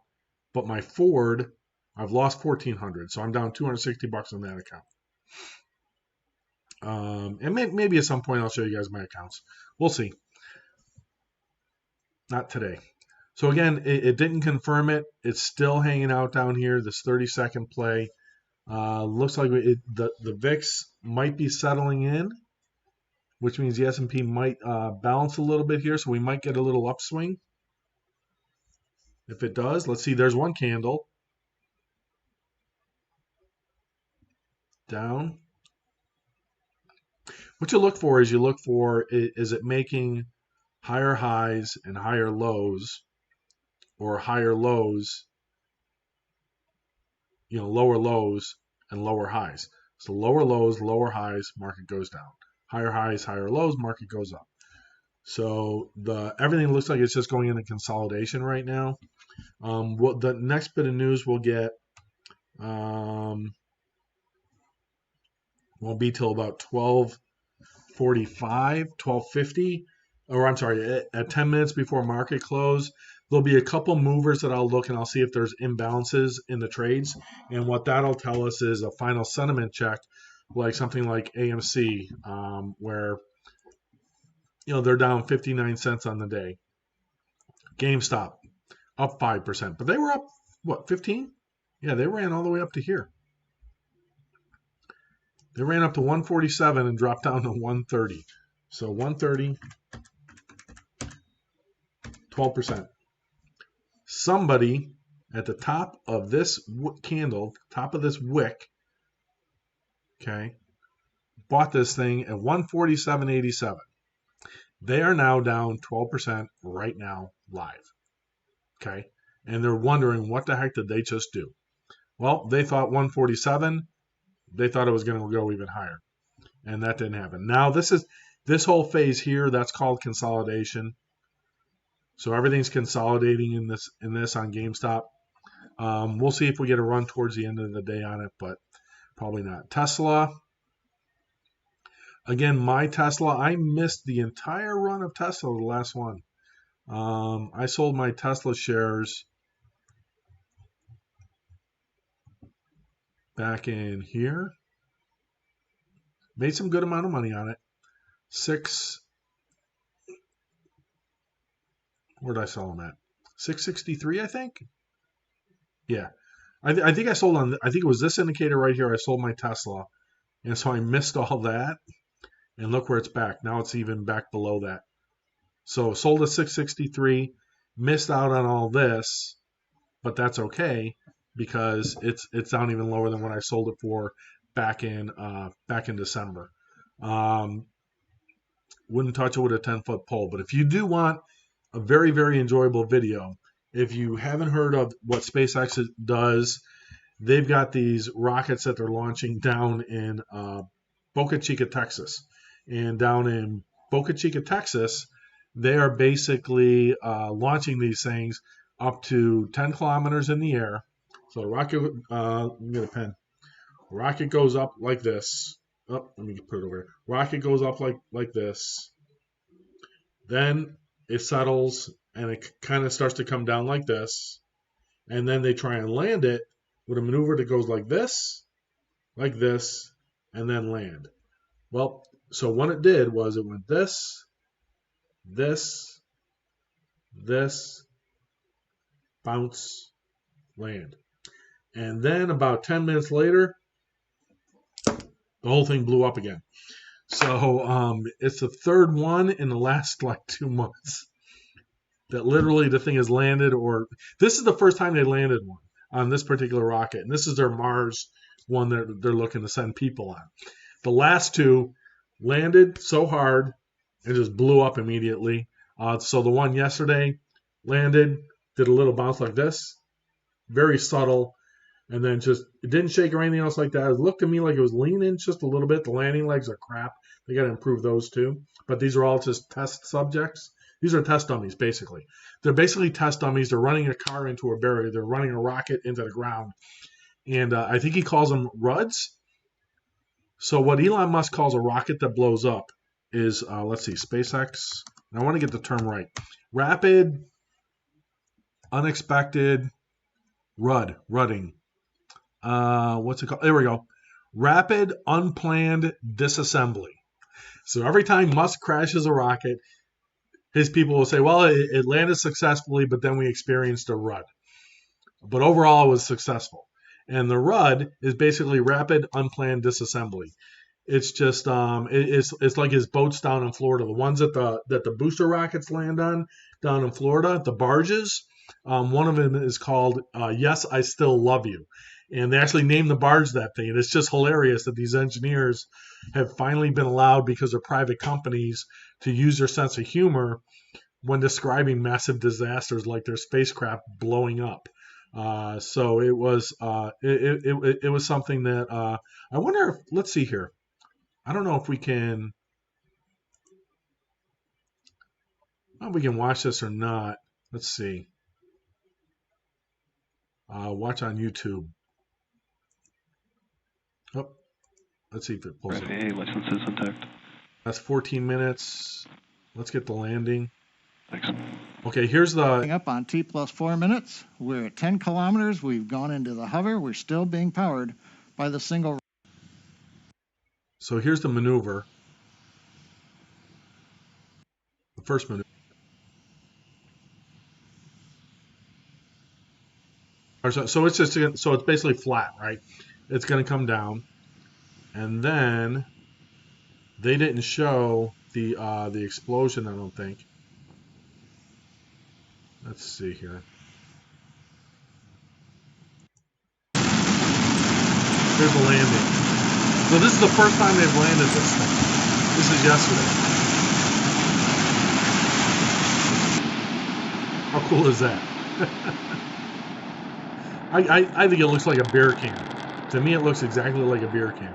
But my Ford, I've lost $1,400, so I'm down $260 on that account. And maybe at some point I'll show you guys my accounts. We'll see. Not today. So again, it didn't confirm it. It's still hanging out down here, this 30-second play. Looks like the VIX might be settling in, which means the S&P might balance a little bit here, so we might get a little upswing. If it does, let's see, there's one candle. Down. What you look for is it making higher highs and higher lows, or higher lows, lower lows and lower highs. So lower lows, lower highs, market goes down. Higher highs, higher lows, market goes up. So everything looks like it's just going into consolidation right now. The next bit of news we'll get won't be till about 12:45, 12:50, or I'm sorry, at 10 minutes before market close. There'll be a couple movers that I'll look and I'll see if there's imbalances in the trades. And what that'll tell us is a final sentiment check, like something like AMC, where they're down 59 cents on the day. GameStop up 5%, but they were up what, 15? Yeah, they ran all the way up to here. They ran up to 147 and dropped down to 130. So 130, 12%. Somebody at the top of this candle, top of this wick, okay, bought this thing at 147.87. They are now down 12% right now live, okay? And they're wondering, what the heck did they just do? Well, they thought 147. They thought it was going to go even higher, and that didn't happen. Now, this whole phase here, that's called consolidation. So everything's consolidating in this on GameStop. We'll see if we get a run towards the end of the day on it, but probably not. Tesla. Again, my Tesla, I missed the entire run of Tesla, the last one. I sold my Tesla shares back in here. Made some good amount of money on it. Where did I sell them at? 663, I think. Yeah, I think I sold on. I think it was this indicator right here. I sold my Tesla, and so I missed all that. And look where it's back. Now it's even back below that. So sold at 663, missed out on all this, but that's okay because it's down even lower than what I sold it for back in December. Wouldn't touch it with a 10-foot pole. But if you do want a very, very enjoyable video, if you haven't heard of what SpaceX does, they've got these rockets that they're launching down in Boca Chica, Texas. And down in Boca Chica, Texas, they are basically launching these things up to 10 kilometers in the air. So the rocket, let me get a pen. Rocket goes up like this. Oh, let me put it over here. Rocket goes up like this. Then it settles and it kind of starts to come down like this. And then they try and land it with a maneuver that goes like this, and then land. Well, so what it did was it went this, bounce, land. And then about 10 minutes later, the whole thing blew up again. So it's the third one in the last like 2 months that literally the thing has landed, or this is the first time they landed one on this particular rocket. And this is their Mars one that they're looking to send people on. The last two landed so hard and just blew up immediately. So the one yesterday landed, did a little bounce like this, very subtle, and then just it didn't shake or anything else like that. It looked to me like it was leaning just a little bit. The landing legs are crap. They got to improve those too. But these are all just test subjects. These are test dummies, basically. They're basically test dummies. They're running a car into a barrier. They're running a rocket into the ground. And I think he calls them RUDs. So what Elon Musk calls a rocket that blows up is, let's see, SpaceX. And I want to get the term right. Rapid, unexpected, rudding. What's it called? There we go. Rapid, unplanned disassembly. So every time Musk crashes a rocket, his people will say, well, it landed successfully, but then we experienced a RUD. But overall, it was successful. And the RUD is basically rapid, unplanned disassembly. It's just it's like his boats down in Florida, the ones that the booster rockets land on down in Florida, the barges. One of them is called Yes, I Still Love You. And they actually named the barge that thing. And it's just hilarious that these engineers have finally been allowed, because they're private companies, to use their sense of humor when describing massive disasters like their spacecraft blowing up. So it was it was something that I wonder if, let's see here. I don't know if we can watch this or not. Let's see. Watch on YouTube. Oh, let's see if it pulls FAA licenses intact. That's 14 minutes. Let's get the landing. Thanks. Okay, here's the... Up on T plus 4 minutes. We're at 10 kilometers. We've gone into the hover. We're still being powered by the single... So here's the maneuver. The first maneuver. So it's just, so it's basically flat, right? It's going to come down, and then they didn't show the explosion, I don't think. Let's see here. Here's the landing. So this is the first time they've landed this thing. This is yesterday. How cool is that? I think it looks like a beer can. To me, it looks exactly like a beer can.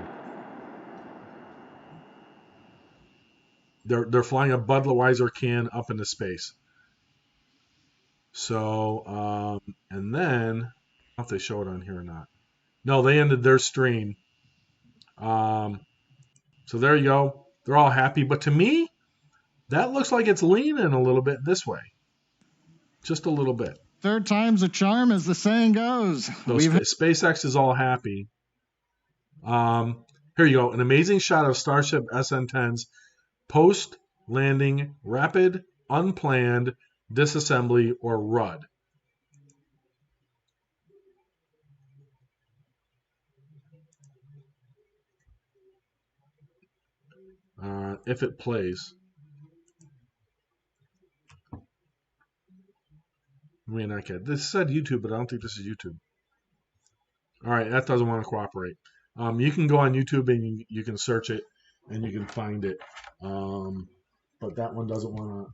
They're flying a Budweiser can up into space. So, and then, I don't know if they show it on here or not. No, they ended their stream. So there you go. They're all happy. But to me, that looks like it's leaning a little bit this way. Just a little bit. Third time's a charm, as the saying goes. So SpaceX is all happy. Have Here you go. An amazing shot of Starship SN-10's post-landing rapid, unplanned disassembly, or RUD. If it plays. I mean, I can. This said YouTube, but I don't think this is YouTube. All right, that doesn't want to cooperate. You can go on YouTube and you can search it and you can find it. But that one doesn't want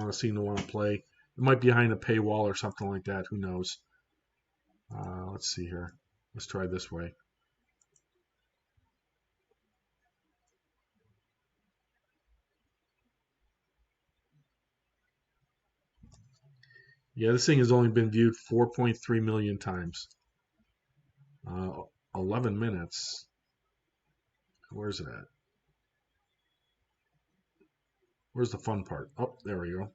to seem to want to play. It might be behind a paywall or something like that. Who knows? Let's see here. Let's try this way. Yeah, this thing has only been viewed 4.3 million times. 11 minutes. Where's it at? Where's the fun part? Oh, there we go.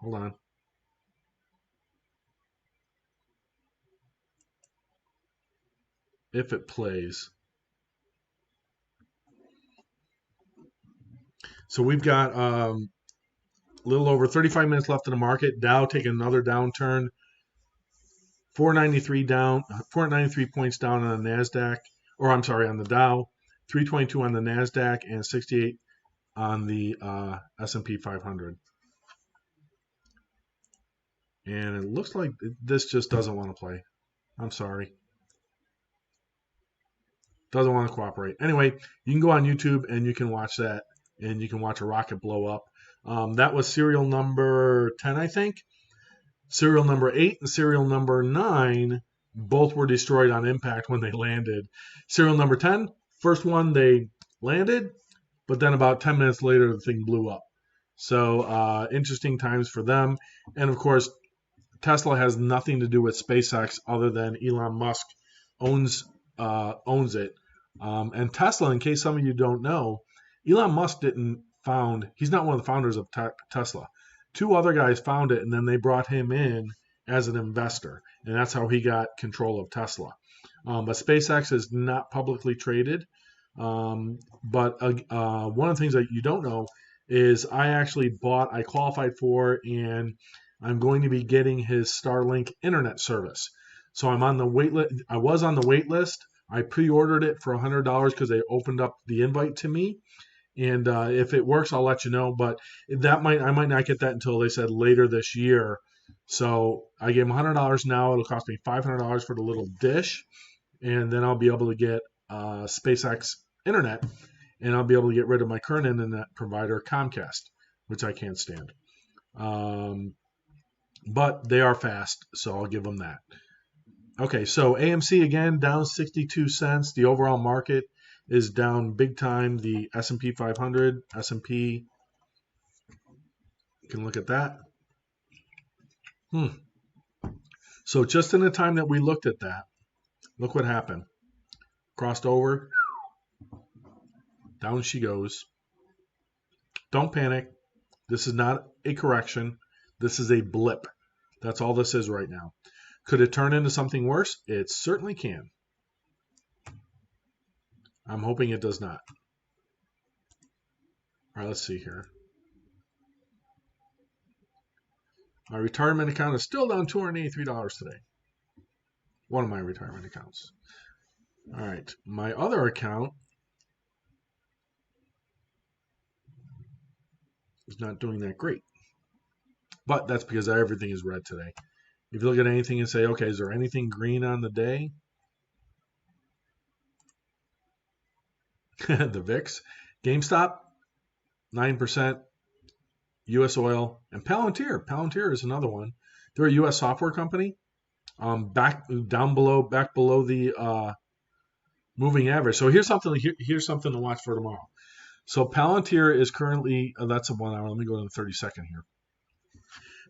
Hold on. If it plays. So we've got a little over 35 minutes left in the market. Dow taking another downturn. 493 down, 493 points down on the Nasdaq, or I'm sorry, on the Dow, 322 on the Nasdaq, and 68 on the S&P 500. And it looks like this just doesn't want to play. I'm sorry. Doesn't want to cooperate. Anyway, you can go on YouTube and you can watch that, and you can watch a rocket blow up. That was serial number 10, I think. Serial number 8 and serial number 9 both were destroyed on impact when they landed. Serial number 10, first one they landed, but then about 10 minutes later the thing blew up. So interesting times for them. And of course, Tesla has nothing to do with SpaceX other than Elon Musk owns it. And Tesla, in case some of you don't know, Elon Musk he's not one of the founders of Tesla. Two other guys found it, and then they brought him in as an investor, and that's how he got control of Tesla. But SpaceX is not publicly traded. But one of the things that you don't know is I qualified for, and I'm going to be getting his Starlink internet service. So I'm on the wait list. I was on the wait list. I pre-ordered it for $100 because they opened up the invite to me. And if it works, I'll let you know. But I might not get that until they said later this year. So I gave them $100 now. It'll cost me $500 for the little dish, and then I'll be able to get SpaceX internet, and I'll be able to get rid of my current internet provider, Comcast, which I can't stand. But they are fast, so I'll give them that. Okay, so AMC again down 62 cents. The overall market is down big time. The S&P 500, S&P, you can look at that. So just in the time that we looked at that, look what happened. Crossed over, down she goes. Don't panic. This is not a correction. This is a blip. That's all this is right now. Could it turn into something worse? It certainly can. I'm hoping it does not. All right, let's see here. My retirement account is still down $283 today. One of my retirement accounts. All right, my other account is not doing that great. But that's because everything is red today. If you look at anything and say, okay, is there anything green on the day? The VIX, GameStop, 9%, U.S. Oil, and Palantir. Palantir is another one. They're a U.S. software company. Back below the moving average. So here's something to watch for tomorrow. So Palantir is currently that's a 1 hour. Let me go to the 30-second here.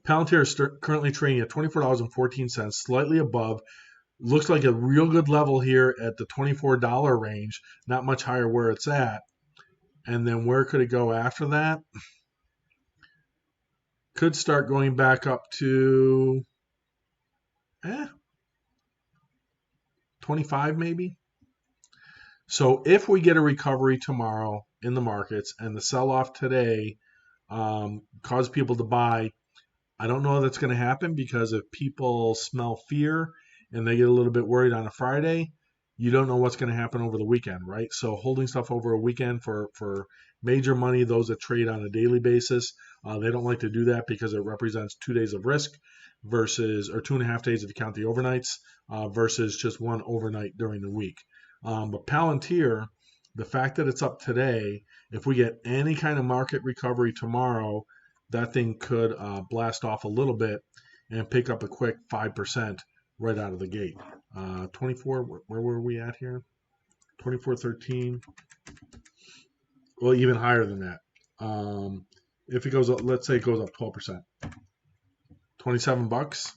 Palantir is currently trading at $24.14, slightly above. Looks like a real good level here at the $24 range, not much higher where it's at. And then where could it go after that? Could start going back up to 25 maybe. So if we get a recovery tomorrow in the markets and the sell-off today cause people to buy, I don't know that's going to happen, because if people smell fear and they get a little bit worried on a Friday, you don't know what's going to happen over the weekend, right? So holding stuff over a weekend for major money, those that trade on a daily basis, they don't like to do that because it represents 2 days of risk versus, or 2.5 days if you count the overnights, versus just one overnight during the week. But Palantir, the fact that it's up today, if we get any kind of market recovery tomorrow, that thing could blast off a little bit and pick up a quick 5% right out of the gate. 24, where were we at here? 24.13. Well, even higher than that. If it goes up, let's say it goes up 12%. 27 bucks,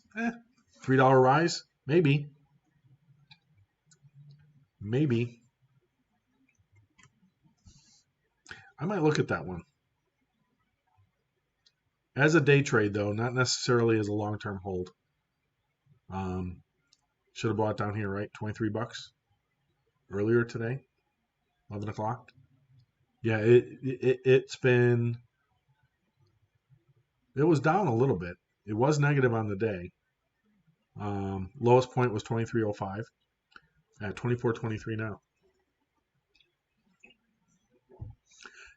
$3 rise, maybe. Maybe. I might look at that one. As a day trade, though, not necessarily as a long-term hold. Should have bought down here, right? 23 bucks earlier today, 11 o'clock. Yeah, it was down a little bit. It was negative on the day. Lowest point was 23.05 at 24.23 now.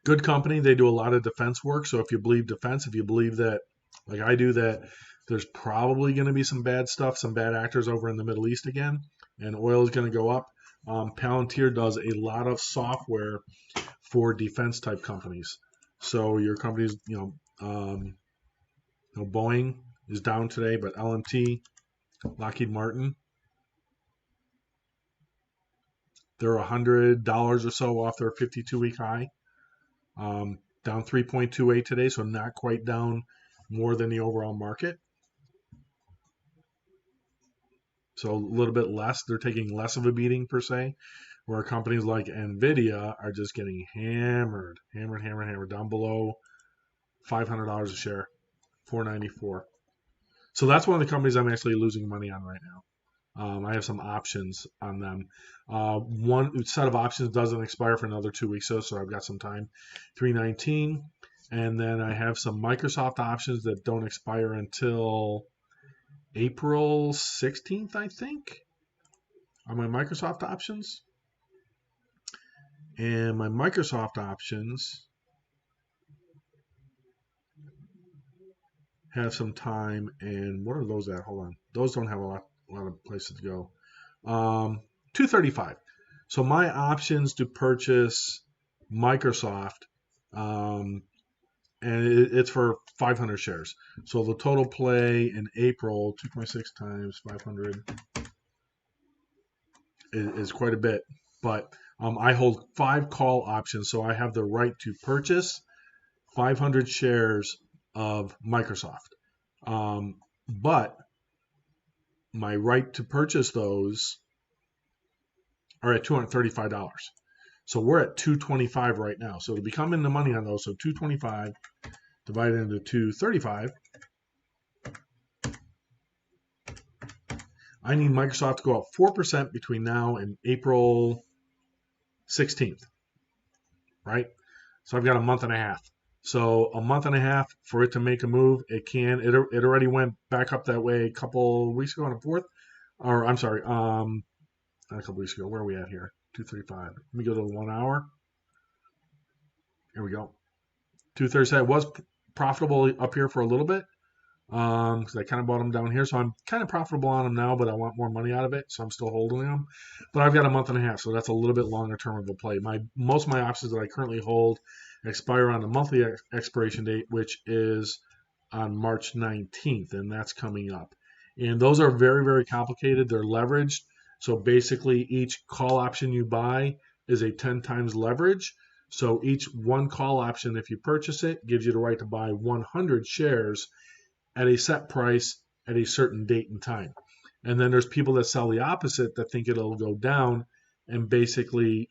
Good company. They do a lot of defense work. So if you believe defense, if you believe that, like I do, that there's probably going to be some bad stuff, some bad actors over in the Middle East again, and oil is going to go up. Palantir does a lot of software for defense type companies. So your companies, Boeing is down today, but LMT, Lockheed Martin, they're $100 or so off their 52-week high. Down 3.28 today, so not quite down more than the overall market. So a little bit less. They're taking less of a beating per se, where companies like NVIDIA are just getting hammered down below $500 a share, $494. So that's one of the companies I'm actually losing money on right now. I have some options on them. One set of options doesn't expire for another 2 weeks, so I've got some time. 319, and then I have some Microsoft options that don't expire until April 16th, I think, on my Microsoft options. And my Microsoft options have some time. And what are those at? Hold on. Those don't have a lot of places to go. 235. So my options to purchase Microsoft, and it's for 500 shares. So the total play in April, 2.6 times 500, is quite a bit. But I hold 5 call options, so I have the right to purchase 500 shares of Microsoft. But my right to purchase those are at $235. So we're at $225 right now. So to become in the money on those, so $225 divided into $235, I need Microsoft to go up 4% between now and April 16th, right? So I've got a month and a half. So a month and a half for it to make a move. It already went back up that way a couple weeks ago on the 4th. Or I'm sorry, not a couple weeks ago. Where are we at here? 235. Let me go to the 1 hour. Here we go. 237 was profitable up here for a little bit, because I kind of bought them down here. So I'm kind of profitable on them now, but I want more money out of it, so I'm still holding them. But I've got a month and a half, so that's a little bit longer term of a play. Most of my options that I currently hold expire on the monthly expiration date, which is on March 19th, and that's coming up. And those are very, very complicated. They're leveraged. So basically, each call option you buy is a 10 times leverage. So each one call option, if you purchase it, gives you the right to buy 100 shares at a set price at a certain date and time. And then there's people that sell the opposite, that think it'll go down and basically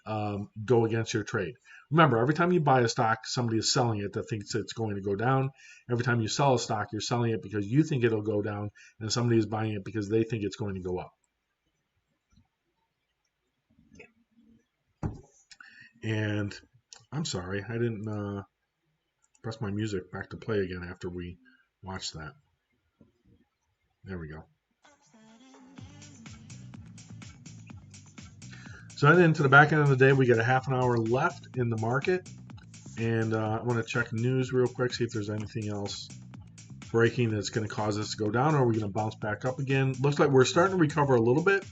go against your trade. Remember, every time you buy a stock, somebody is selling it that thinks it's going to go down. Every time you sell a stock, you're selling it because you think it'll go down, and somebody is buying it because they think it's going to go up. And I'm sorry, I didn't press my music back to play again after we watched that. There we go. So then into the back end of the day, we got a half an hour left in the market. And I want to check news real quick, see if there's anything else breaking that's going to cause us to go down, or are we going to bounce back up again? Looks like we're starting to recover a little bit.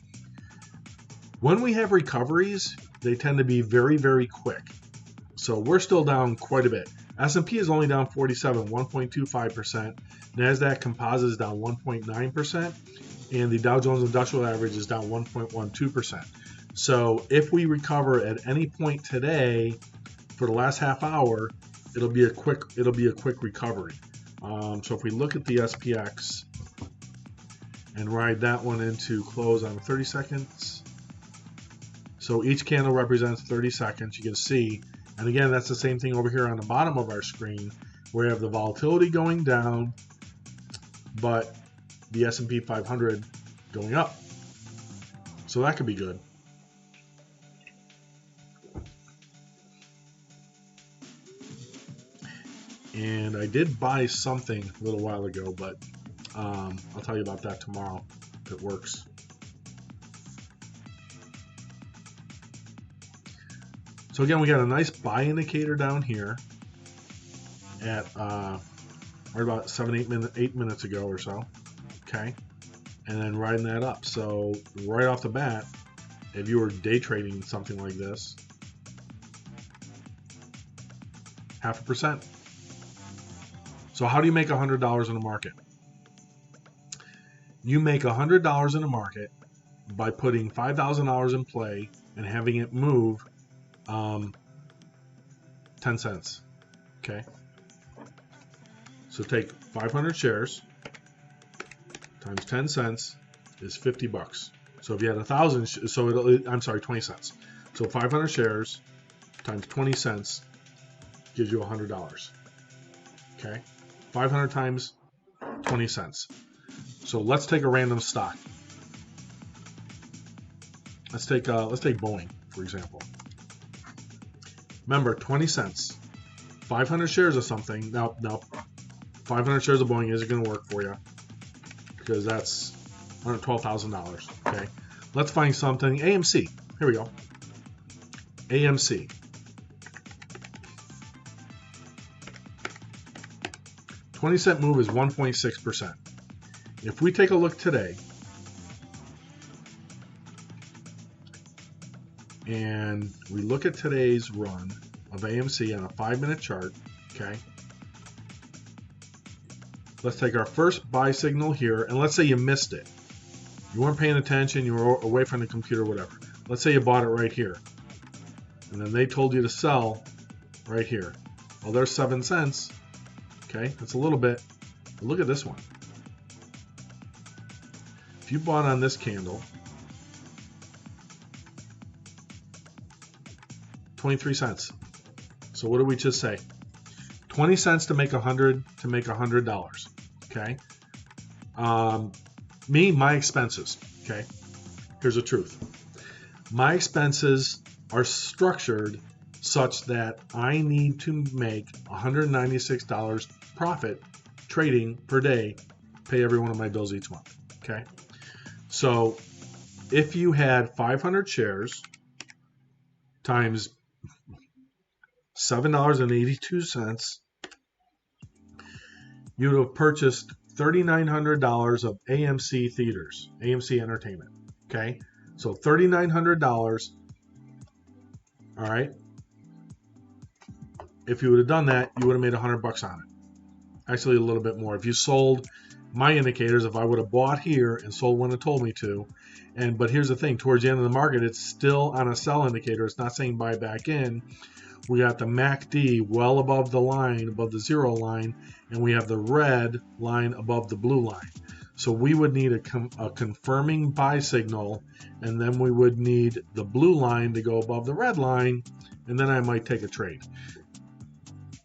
When we have recoveries, they tend to be very, very quick. So we're still down quite a bit. S&P is only down 47, 1.25%. NASDAQ Composite is down 1.9%. And the Dow Jones Industrial Average is down 1.12%. So if we recover at any point today for the last half hour, it'll be a quick recovery. So if we look at the SPX and ride that one into close on 30 seconds. So each candle represents 30 seconds. You can see, and again, that's the same thing over here on the bottom of our screen, where we have the volatility going down, but the S&P 500 going up. So that could be good. And I did buy something a little while ago, but I'll tell you about that tomorrow if it works. So again, we got a nice buy indicator down here at right about 8 minutes ago or so. Okay, and then riding that up. So right off the bat, if you were day trading something like this, 0.5%. So how do you make $100 in the market? You make $100 in the market by putting $5,000 in play and having it move 10 cents. Okay. So take 500 shares times 10 cents is 50 bucks. So if you had 1,000, I'm sorry, 20 cents. So 500 shares times 20 cents gives you $100. Okay. 500 times 20 cents. So let's take a random stock. Let's take Boeing, for example. Remember, 20 cents. 500 shares of something. Now 500 shares of Boeing isn't going to work for you because that's $112,000. Okay. Let's find something. AMC. Here we go. AMC. 20-cent move is 1.6%. If we take a look today, and we look at today's run of AMC on a 5-minute chart, okay? Let's take our first buy signal here, and let's say you missed it. You weren't paying attention, you were away from the computer, whatever. Let's say you bought it right here, and then they told you to sell right here. Well, there's 7 cents. Okay, that's a little bit. But look at this one. If you bought on this candle, 23 cents. So what did we just say? 20 cents to make $100. Okay. My expenses. Okay. Here's the truth. My expenses are structured such that I need to make $196 profit trading per day, pay every one of my bills each month. Okay. So if you had 500 shares times $7.82, you would have purchased $3,900 of AMC theaters, AMC Entertainment. Okay. So $3,900. All right. If you would have done that, you would have made $100 on it. Actually, a little bit more. If you sold my indicators, if I would have bought here and sold when it told me to, but here's the thing, towards the end of the market, it's still on a sell indicator. It's not saying buy back in. We got the MACD well above the line, above the 0 line, and we have the red line above the blue line. So we would need a confirming buy signal, and then we would need the blue line to go above the red line, and then I might take a trade.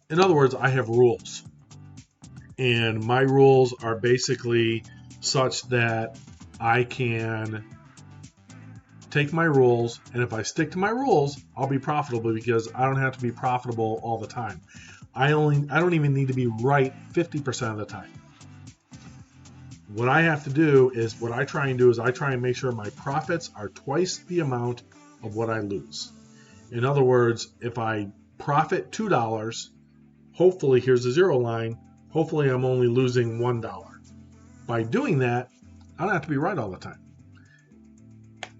In other words, I have rules. And my rules are basically such that I can take my rules, and if I stick to my rules, I'll be profitable because I don't have to be profitable all the time. I don't even need to be right 50% of the time. What I have to do is, what I try and do is I try and make sure my profits are twice the amount of what I lose. In other words, if I profit $2, hopefully, here's the zero line, hopefully I'm only losing $1. By doing that, I don't have to be right all the time.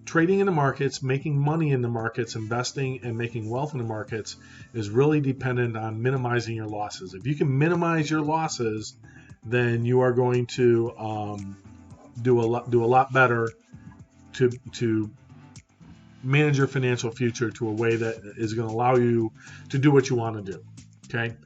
Trading in the markets, making money in the markets, investing and making wealth in the markets is really dependent on minimizing your losses. If you can minimize your losses, then you are going to do a lot better to manage your financial future to a way that is going to allow you to do what you want to do. Okay?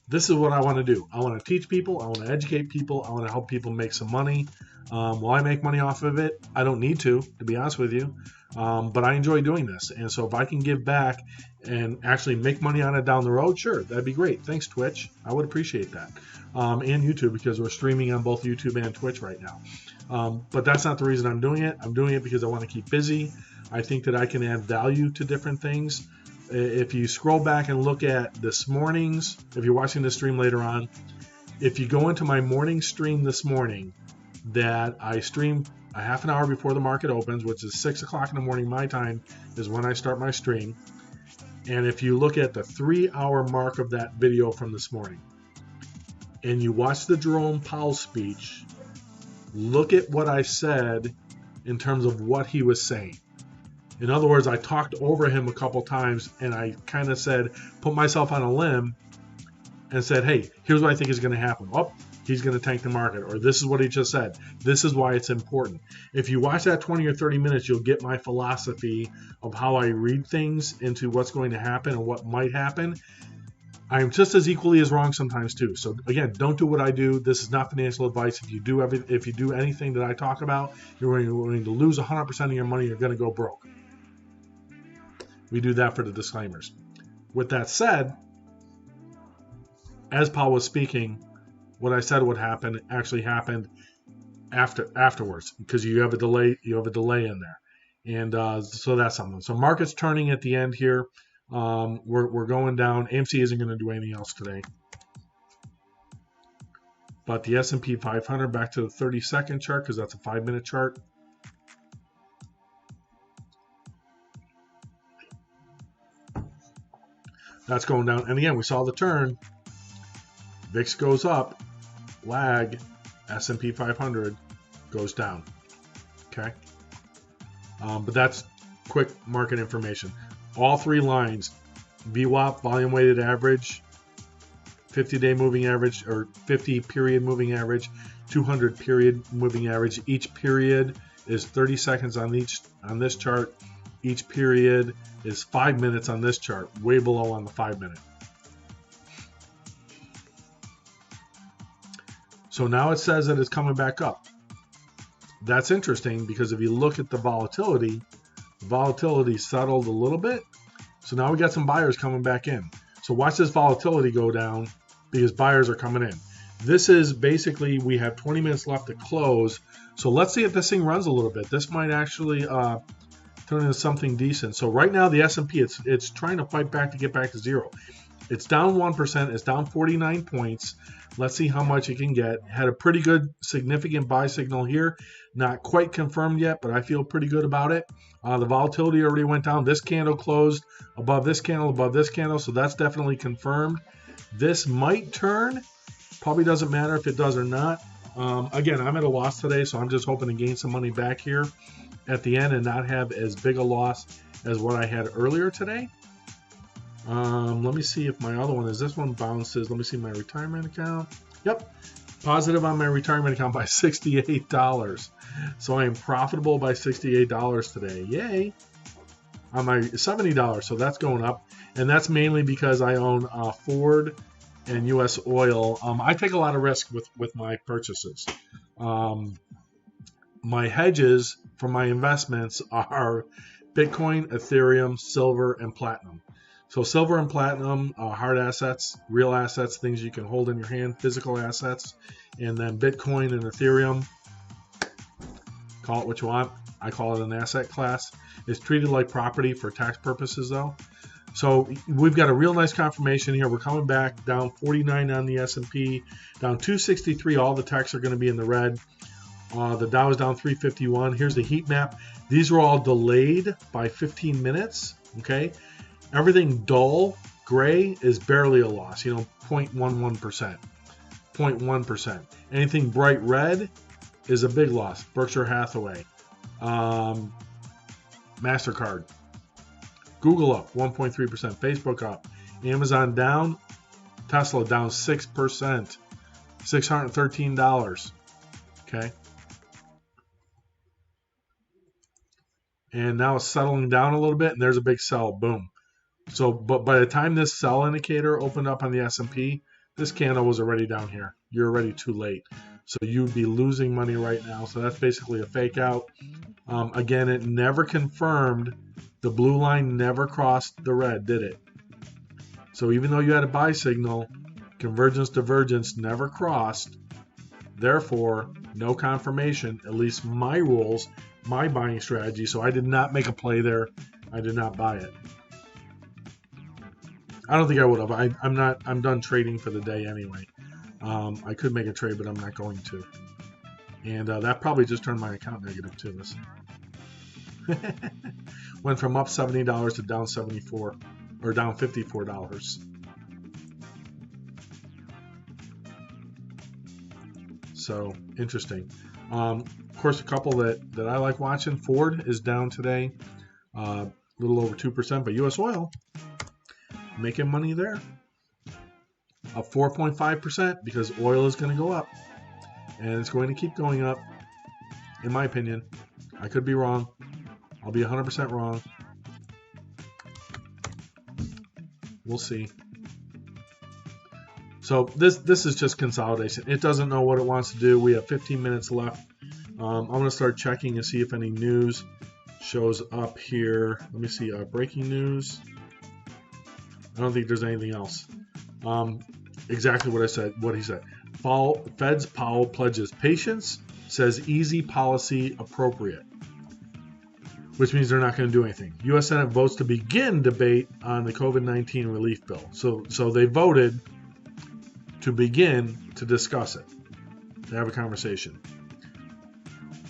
This is what I want to do. I want to teach people. I want to educate people. I want to help people make some money. Will I make money off of it? I don't need to be honest with you. But I enjoy doing this. And so if I can give back and actually make money on it down the road, sure, that'd be great. Thanks, Twitch. I would appreciate that. And YouTube, because we're streaming on both YouTube and Twitch right now. But that's not the reason I'm doing it. I'm doing it because I want to keep busy. I think that I can add value to different things. If you scroll back and look at this morning's, if you're watching this stream later on, if you go into my morning stream this morning, that I streamed a half an hour before the market opens, which is 6 o'clock in the morning my time is when I start my stream. And if you look at the 3-hour mark of that video from this morning, and you watch the Jerome Powell speech, look at what I said in terms of what he was saying. In other words, I talked over him a couple times, and I kind of said, put myself on a limb and said, hey, here's what I think is going to happen. Oh, he's going to tank the market, or this is what he just said. This is why it's important. If you watch that 20 or 30 minutes, you'll get my philosophy of how I read things into what's going to happen and what might happen. I'm just as equally as wrong sometimes too. So again, don't do what I do. This is not financial advice. If you do anything that I talk about, you're going to lose 100% of your money. You're going to go broke. We do that for the disclaimers. With that said, as Paul was speaking, what I said would happen actually happened afterwards, because you have a delay. You have a delay in there, and so that's something. So market's turning at the end here. We're going down. AMC isn't going to do anything else today, but the S&P 500, back to the 30-second chart, because that's a 5-minute chart. That's going down, and again, we saw the turn. VIX goes up, lag, S&P 500 goes down. Okay, but that's quick market information. All three lines, VWAP, volume weighted average, 50-day moving average, or 50 period moving average, 200 period moving average. Each period is 30 seconds on this chart. Each period is 5 minutes on this chart, way below on the 5-minute. So now it says that it's coming back up. That's interesting, because if you look at the volatility settled a little bit. So now we got some buyers coming back in. So watch this volatility go down, because buyers are coming in. This is basically, we have 20 minutes left to close. So let's see if this thing runs a little bit. This might actually turn into something decent. So right now the S&P, it's trying to fight back to get back to zero. It's down 1%. It's down 49 points. Let's see how much it can get. Had a pretty good, significant buy signal here. Not quite confirmed yet, but I feel pretty good about it. The volatility already went down. This candle closed above this candle, so that's definitely confirmed. This might turn. Probably doesn't matter if it does or not. Again, I'm at a loss today, so I'm just hoping to gain some money back here at the end and not have as big a loss as what I had earlier today. Let me see if my other one is, this one bounces. Let me see my retirement account. Yep, positive on my retirement account by $68. So I am profitable by $68 today. Yay! On my $70, so that's going up. And that's mainly because I own Ford and U.S. Oil. I take a lot of risk with my purchases. My hedges for my investments are Bitcoin, Ethereum, silver, and platinum. So silver and platinum, hard assets, real assets, things you can hold in your hand, physical assets. And then Bitcoin and Ethereum, call it what you want. I call it an asset class. It's treated like property for tax purposes, though. So we've got a real nice confirmation here. We're coming back down 49 on the S&P, down 263. All the techs are going to be in the red. The Dow is down 351. Here's the heat map. These are all delayed by 15 minutes. Okay, everything dull gray is barely a loss. 0.11%, 0.1%. Anything bright red is a big loss. Berkshire Hathaway, MasterCard, Google up 1.3%, Facebook up, Amazon down, Tesla down 6%, $613. Okay. And now it's settling down a little bit, and there's a big sell. Boom. So, but by the time this sell indicator opened up on the S&P, this candle was already down here. You're already too late. So you'd be losing money right now. So that's basically a fake out. Again, it never confirmed. The blue line never crossed the red, did it? So even though you had a buy signal, convergence, divergence never crossed. Therefore, no confirmation, at least my rules, my buying strategy. So I did not make a play there. I did not buy it. I don't think I would have. I'm done trading for the day anyway. I could make a trade, but I'm not going to. And that probably just turned my account negative too. Listen. Went from up $70 to down 74 or down $54. So interesting. Of course, a couple that I like watching. Ford is down today, a little over 2%, but U.S. oil making money there, up 4.5% because oil is going to go up, and it's going to keep going up. In my opinion, I could be wrong. I'll be 100% wrong. We'll see. So this is just consolidation. It doesn't know what it wants to do. We have 15 minutes left. I'm going to start checking and see if any news shows up here. Let me see. Breaking news. I don't think there's anything else. Exactly what I said. What he said. Fed's Powell pledges patience. Says easy policy appropriate, which means they're not going to do anything. U.S. Senate votes to begin debate on the COVID-19 relief bill. So they voted to begin to discuss it, to have a conversation.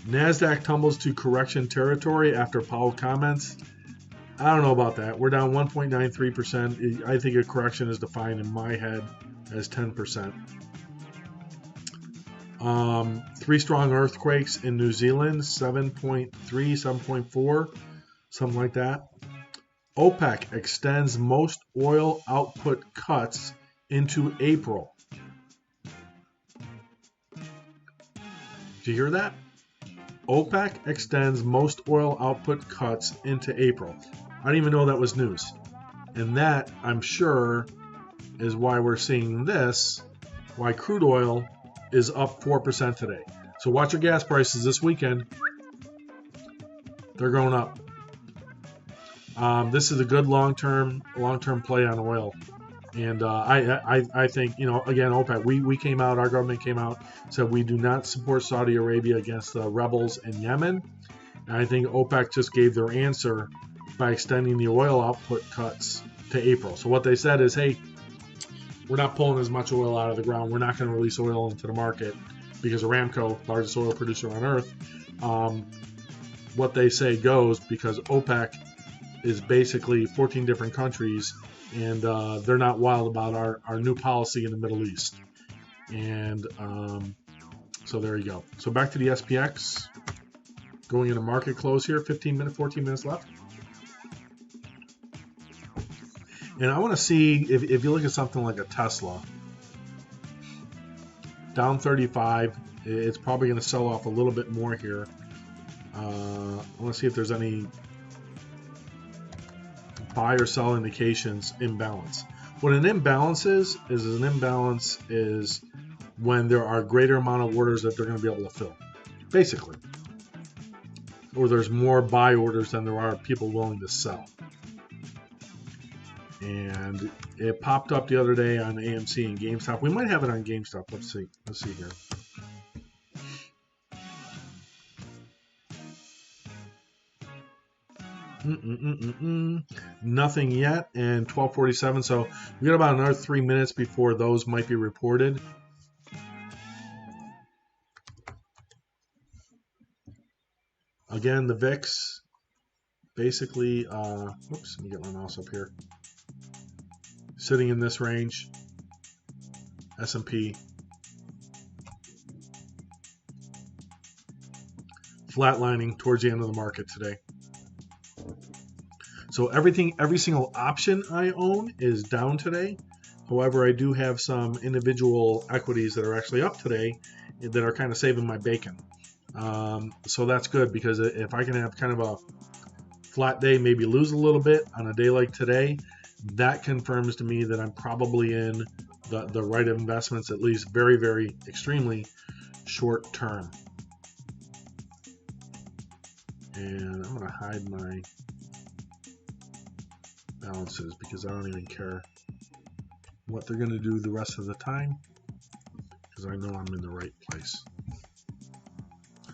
NASDAQ tumbles to correction territory after Powell comments. I don't know about that. We're down 1.93%. I think a correction is defined in my head as 10%. 3 strong earthquakes in New Zealand, 7.3, 7.4, something like that. OPEC extends most oil output cuts into April. Did you hear that? OPEC extends most oil output cuts into April. I didn't even know that was news. And that, I'm sure, is why we're seeing this, why crude oil is up 4% today. So watch your gas prices this weekend. They're going up. This is a good long-term play on oil. And I think, again, OPEC, we came out, our government came out, said we do not support Saudi Arabia against the rebels in Yemen. And I think OPEC just gave their answer by extending the oil output cuts to April. So what they said is, hey, we're not pulling as much oil out of the ground. We're not going to release oil into the market because Aramco, largest oil producer on earth, what they say goes because OPEC is basically 14 different countries, and they're not wild about our new policy in the Middle East. And so there you go. So back to the SPX. Going into market close here, 14 minutes left. And I want to see if you look at something like a Tesla, down 35, it's probably going to sell off a little bit more here. I want to see if there's any buy or sell indications imbalance. What an imbalance is an imbalance is when there are greater amount of orders that they're going to be able to fill, basically. Or there's more buy orders than there are people willing to sell. And it popped up the other day on AMC and GameStop. We might have it on GameStop. Let's see here. Nothing yet, and 12:47. So we got about another 3 minutes before those might be reported. Again, the VIX basically, whoops, let me get my mouse up here. Sitting in this range. S&P flatlining towards the end of the market today. So every single option I own is down today. However, I do have some individual equities that are actually up today that are kind of saving my bacon. So that's good, because if I can have kind of a flat day, maybe lose a little bit on a day like today, that confirms to me that I'm probably in the right investments, at least very, very extremely short term. And I'm going to hide my balances because I don't even care what they're going to do the rest of the time, because I know I'm in the right place.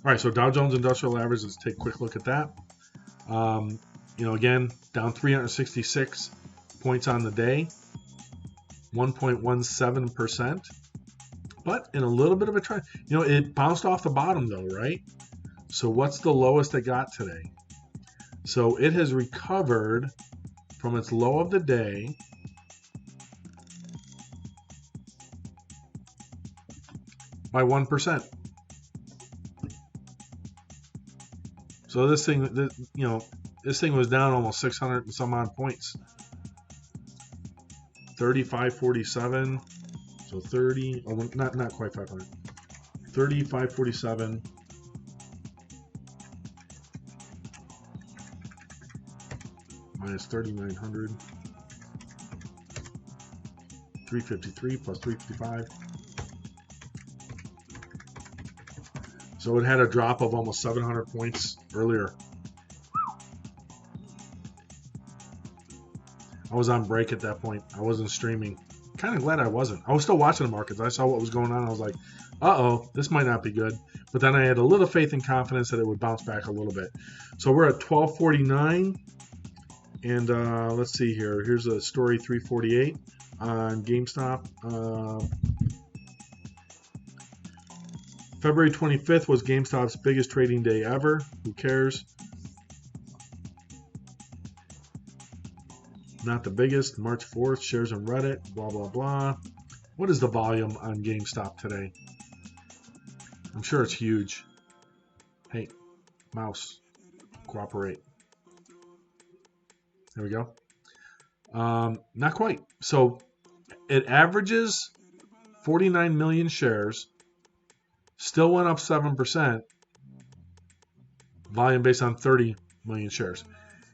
All right, so Dow Jones Industrial Average, let's take a quick look at that. Again, down 366 points on the day, 1.17%, but in a little bit of a trend. It bounced off the bottom though, right? So what's the lowest it got today? So it has recovered from its low of the day by 1%. So this thing was down almost 600 and some odd points. 35.47. So 30, or not quite 500. 35.47. Minus 3,900. 353 plus 355. So it had a drop of almost 700 points earlier. I was on break at that point. I wasn't streaming. Kind of glad I wasn't. I was still watching the markets. I saw what was going on. I was like, uh-oh, this might not be good. But then I had a little faith and confidence that it would bounce back a little bit. So we're at 1249. And let's see here. Here's a story 348 on GameStop. February 25th was GameStop's biggest trading day ever. Who cares? Not the biggest. March 4th, shares on Reddit, blah, blah, blah. What is the volume on GameStop today? I'm sure it's huge. Hey, mouse, cooperate. There we go. Not quite. So it averages 49 million shares. Still went up 7%. Volume based on 30 million shares.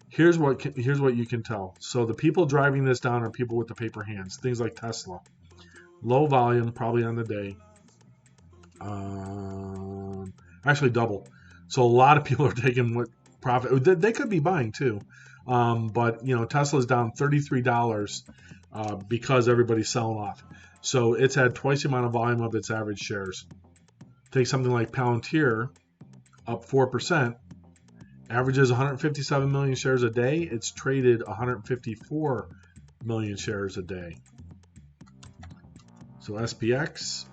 Here's what you can tell. So the people driving this down are people with the paper hands. Things like Tesla. Low volume, probably on the day. Actually double. So a lot of people are taking what profit. They could be buying too. But Tesla's down $33 because everybody's selling off. So it's had twice the amount of volume of its average shares. Take something like Palantir, up 4%, averages 157 million shares a day. It's traded 154 million shares a day. So SPX,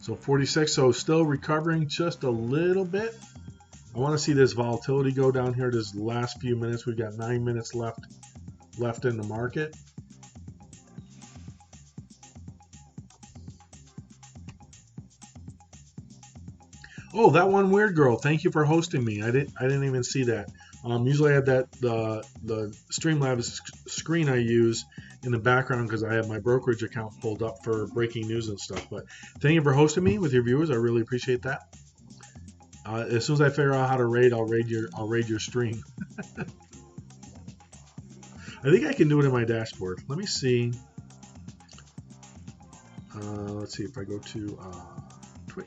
so 46, so still recovering just a little bit. I want to see this volatility go down here this last few minutes. We've got 9 minutes left in the market. Oh, that one weird girl. Thank you for hosting me. I didn't even see that. Usually I have that the Streamlabs screen I use in the background because I have my brokerage account pulled up for breaking news and stuff. But thank you for hosting me with your viewers. I really appreciate that. As soon as I figure out how to raid, I'll raid your stream. I think I can do it in my dashboard. Let me see. Let's see if I go to Twitch.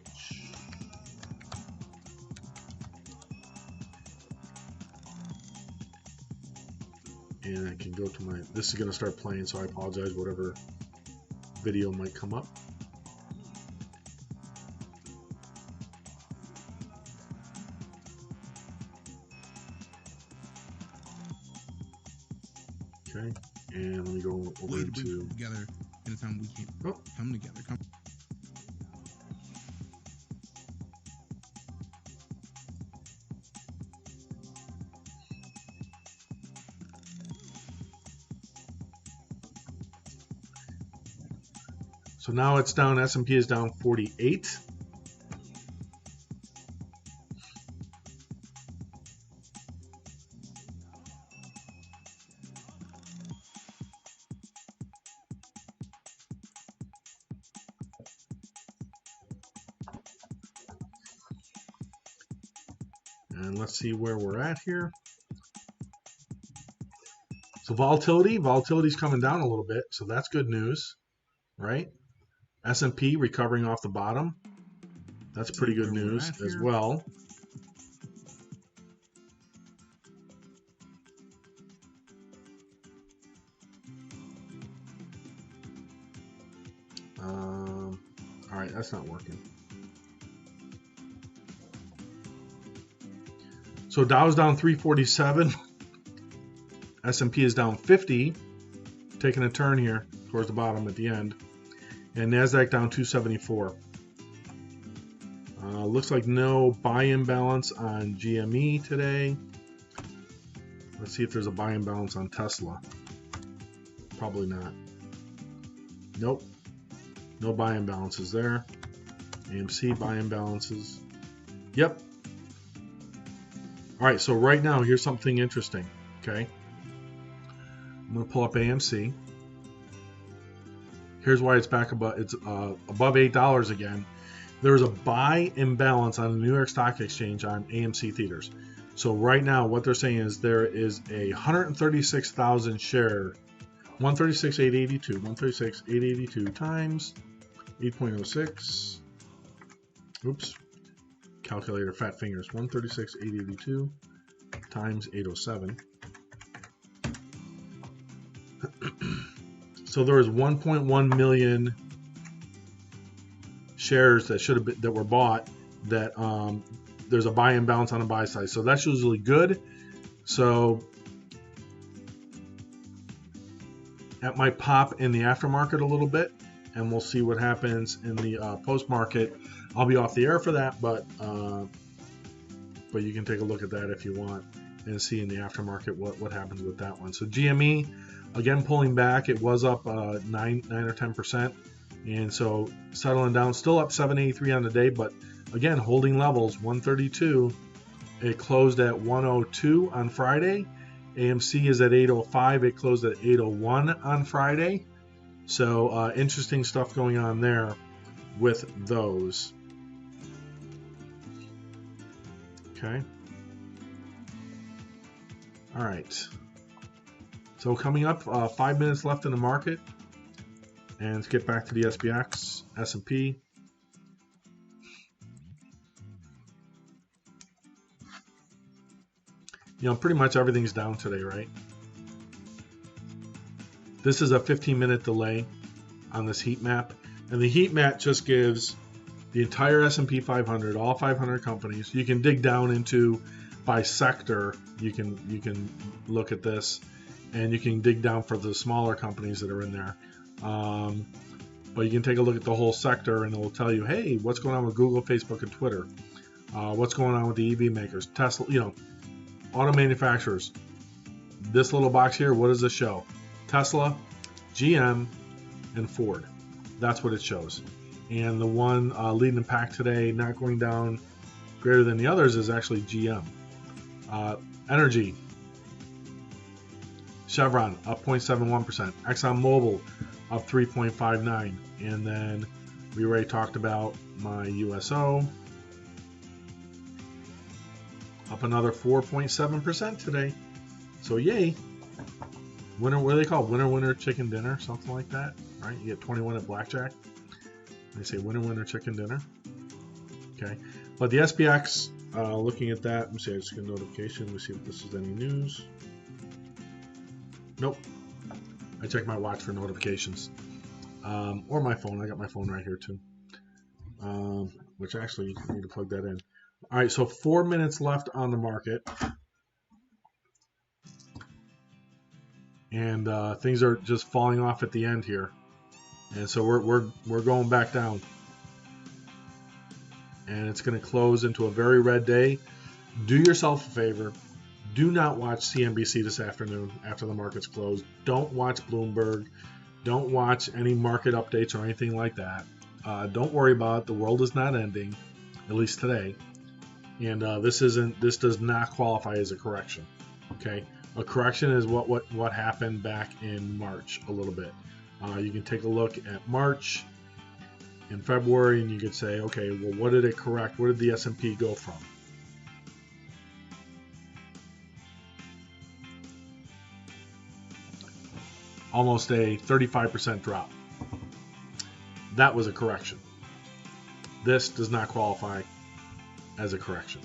And I can go to my, this is going to start playing, so I apologize, whatever video might come up. Okay, and let me go over Way to bring into. people together in a time we can't come together. So now it's down. S&P is down 48. And let's see where we're at here. So volatility's coming down a little bit, so that's good news, right? S&P recovering off the bottom. That's pretty good news as well. All right, that's not working. So Dow's down 347. S&P is down 50, taking a turn here towards the bottom at the end. And NASDAQ down 274. Looks like no buy-in balance on GME today. Let's see if there's a buy-in balance on Tesla. Probably not. Nope. No buy-in balances there. AMC buy-in balances. Yep. All right, so right now, here's something interesting, okay? I'm going to pull up AMC. Here's why it's back above. It's above $8 again. There is a buy imbalance on the New York Stock Exchange on AMC theaters. So right now, what they're saying is there is a 136,000 share, 136,882 times 8.06. Oops, calculator, fat fingers. 136,882 times 807. So there is 1.1 million shares that should have been, that were bought, that there's a buy imbalance on the buy side. So that's usually good. So that might pop in the aftermarket a little bit, and we'll see what happens in the post market. I'll be off the air for that, but you can take a look at that if you want and see in the aftermarket what happens with that one. So GME, again, pulling back. It was up 9 or 10%, and so settling down, still up 783 on the day, but again, holding levels 132. It closed at 102 on Friday. AMC is at 805. It closed at 801 on Friday. So interesting stuff going on there with those. Okay. All right. So coming up, 5 minutes left in the market. And let's get back to the SPX, S&P. Pretty much everything's down today, right? This is a 15-minute delay on this heat map. And the heat map just gives the entire S&P 500, all 500 companies. You can dig down into by sector. You can look at this, and you can dig down for the smaller companies that are in there. But you can take a look at the whole sector, and it will tell you, hey, what's going on with Google, Facebook, and Twitter? What's going on with the EV makers, Tesla, auto manufacturers. This little box here, what does this show? Tesla, GM, and Ford. That's what it shows. And the one leading the pack today, not going down greater than the others, is actually GM. Energy, Chevron up 0.71%, ExxonMobil up 3.59%, and then we already talked about my USO up another 4.7% today. So yay! Winner, what do they call it? Winner chicken dinner, something like that, right? You get 21 at blackjack. They say winner chicken dinner. Okay, but the SPX, looking at that, let me see. I just get a notification. Let me see if this is any news. Nope. I check my watch for notifications, or my phone. I got my phone right here too. Which actually you need to plug that in. All right, so 4 minutes left on the market. and things are just falling off at the end here, and so we're going back down, and it's going to close into a very red day. Do yourself a favor. Do not watch CNBC this afternoon after the market's closed. Don't watch Bloomberg. Don't watch any market updates or anything like that. Don't worry about it. The world is not ending, at least today. And this does not qualify as a correction. Okay, a correction is what happened back in March a little bit. You can take a look at March and February, and you could say, okay, well, what did it correct? Where did the S&P go from? Almost a 35% drop. That was a correction. This does not qualify as a correction.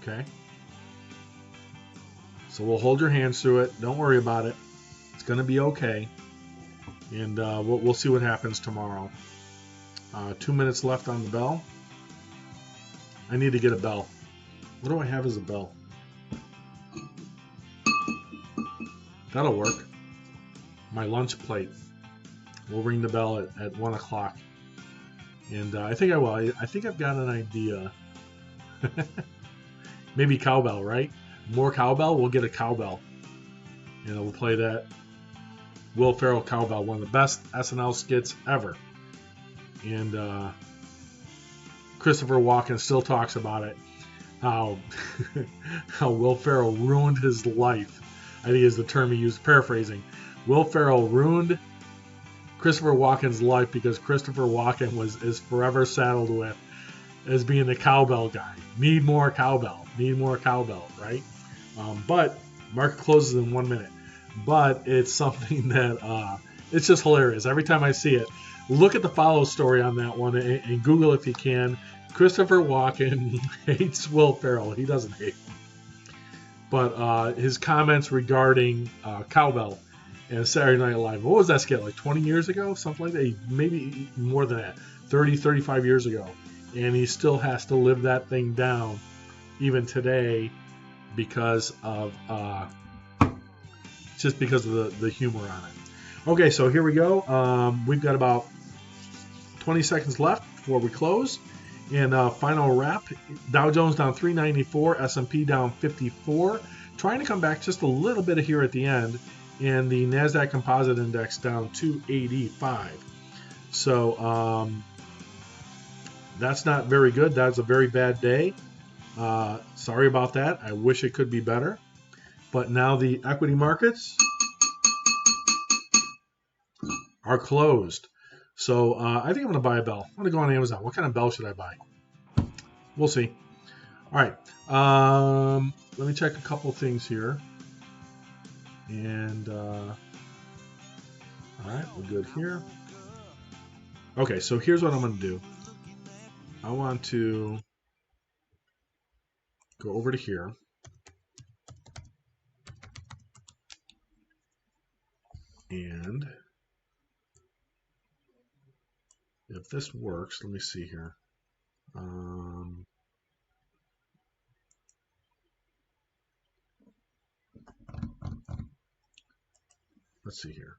Okay? So we'll hold your hands through it. Don't worry about it. It's going to be okay. And we'll see what happens tomorrow. 2 minutes left on the bell. I need to get a bell. What do I have as a bell? That'll work. My lunch plate. We'll ring the bell at 1 o'clock. And I think I will. I think I've got an idea. Maybe cowbell, right? More cowbell? We'll get a cowbell. And we'll play that Will Ferrell cowbell, one of the best SNL skits ever. And Christopher Walken still talks about it. How Will Ferrell ruined his life. I think is the term he used, paraphrasing. Will Ferrell ruined Christopher Walken's life because Christopher Walken is forever saddled with as being the cowbell guy. Need more cowbell. Need more cowbell, right? But market closes in 1 minute. But it's something that it's just hilarious. Every time I see it, look at the follow story on that one and Google if you can. Christopher Walken hates Will Ferrell. He doesn't hate him. But his comments regarding cowbell and Saturday Night Live. What was that skit, like 20 years ago? Something like that? Maybe more than that. 30, 35 years ago. And he still has to live that thing down even today because of just because of the humor on it. Okay, so here we go. We've got about 20 seconds left before we close. And final wrap, Dow Jones down 394, S&P down 54. Trying to come back just a little bit here at the end. And the NASDAQ Composite Index down 285. So that's not very good. That's a very bad day. Sorry about that. I wish it could be better. But now the equity markets are closed. So I think I'm going to buy a bell. I'm going to go on Amazon. What kind of bell should I buy? We'll see. All right. Let me check a couple things here. And all right, we're good here. Okay, so here's what I'm going to do. I want to go over to here. And if this works, let me see here. Let's see here.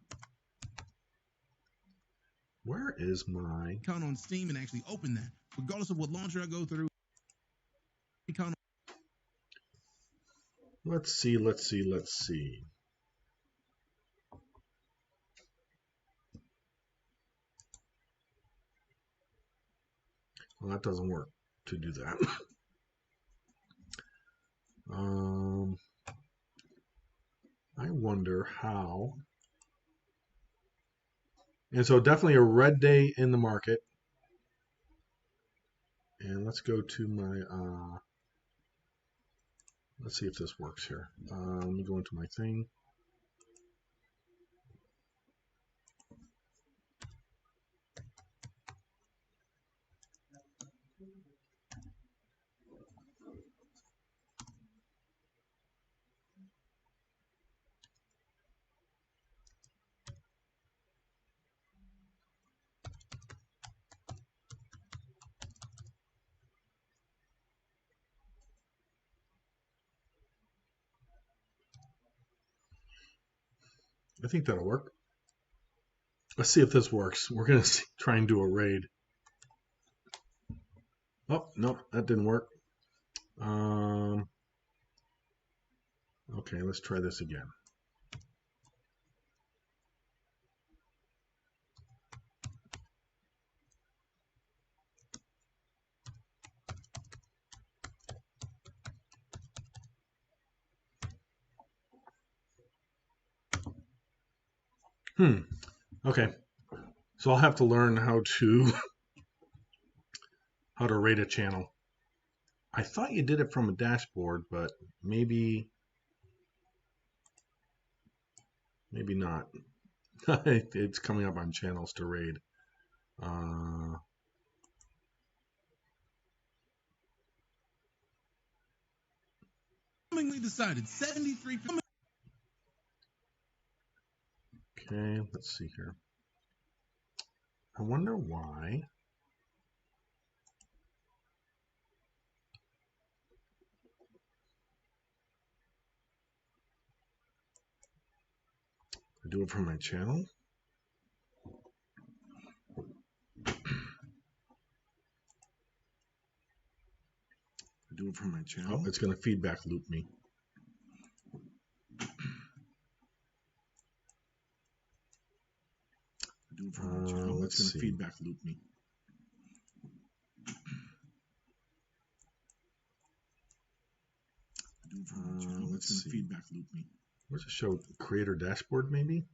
Where is my... Count on Steam and actually open that, regardless of what launcher I go through. Let's see. Well, that doesn't work to do that. I wonder how. And so definitely a red day in the market. And let's go to my, let's see if this works here. Let me go into my thing. I think that'll work. Let's see if this works. We're going to try and do a raid. Oh, nope, that didn't work. Okay, let's try this again. Okay. So I'll have to learn how to rate a channel. I thought you did it from a dashboard, but maybe not. It's coming up on channels to raid. We decided 73. Okay, let's see here. I wonder why. I do it from my channel. Oh, it's going to feedback loop me. Let's see. Feedback loop me. Let's see. Feedback loop me. Where's it show? Creator dashboard, maybe?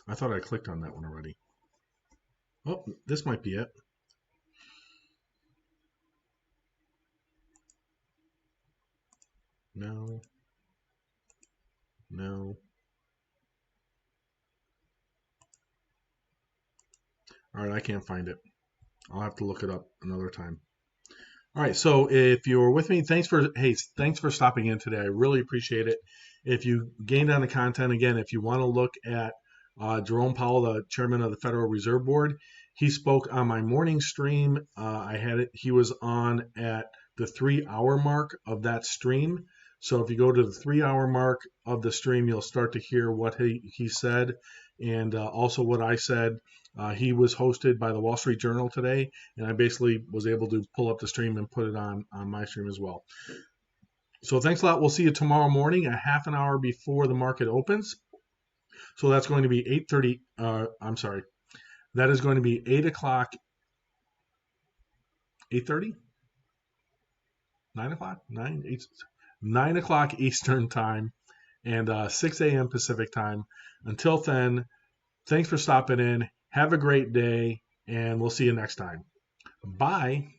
I thought I clicked on that one already. Oh, this might be it. No. All right, I can't find it. I'll have to look it up another time. All right, so if you're with me, thanks for stopping in today. I really appreciate it. If you gained on the content, again, if you want to look at Jerome Powell, the chairman of the Federal Reserve Board, he spoke on my morning stream. He was on at the 3-hour mark of that stream. So if you go to the 3-hour mark of the stream, you'll start to hear what he said, and also what I said. He was hosted by the Wall Street Journal today, and I basically was able to pull up the stream and put it on my stream as well. So thanks a lot. We'll see you tomorrow morning, a half an hour before the market opens. So that's going to be 8:30. I'm sorry. That is going to be 8 o'clock. 8:30? 9 o'clock? 9 o'clock Eastern time and 6 a.m. Pacific time. Until then, thanks for stopping in. Have a great day, and we'll see you next time. Bye.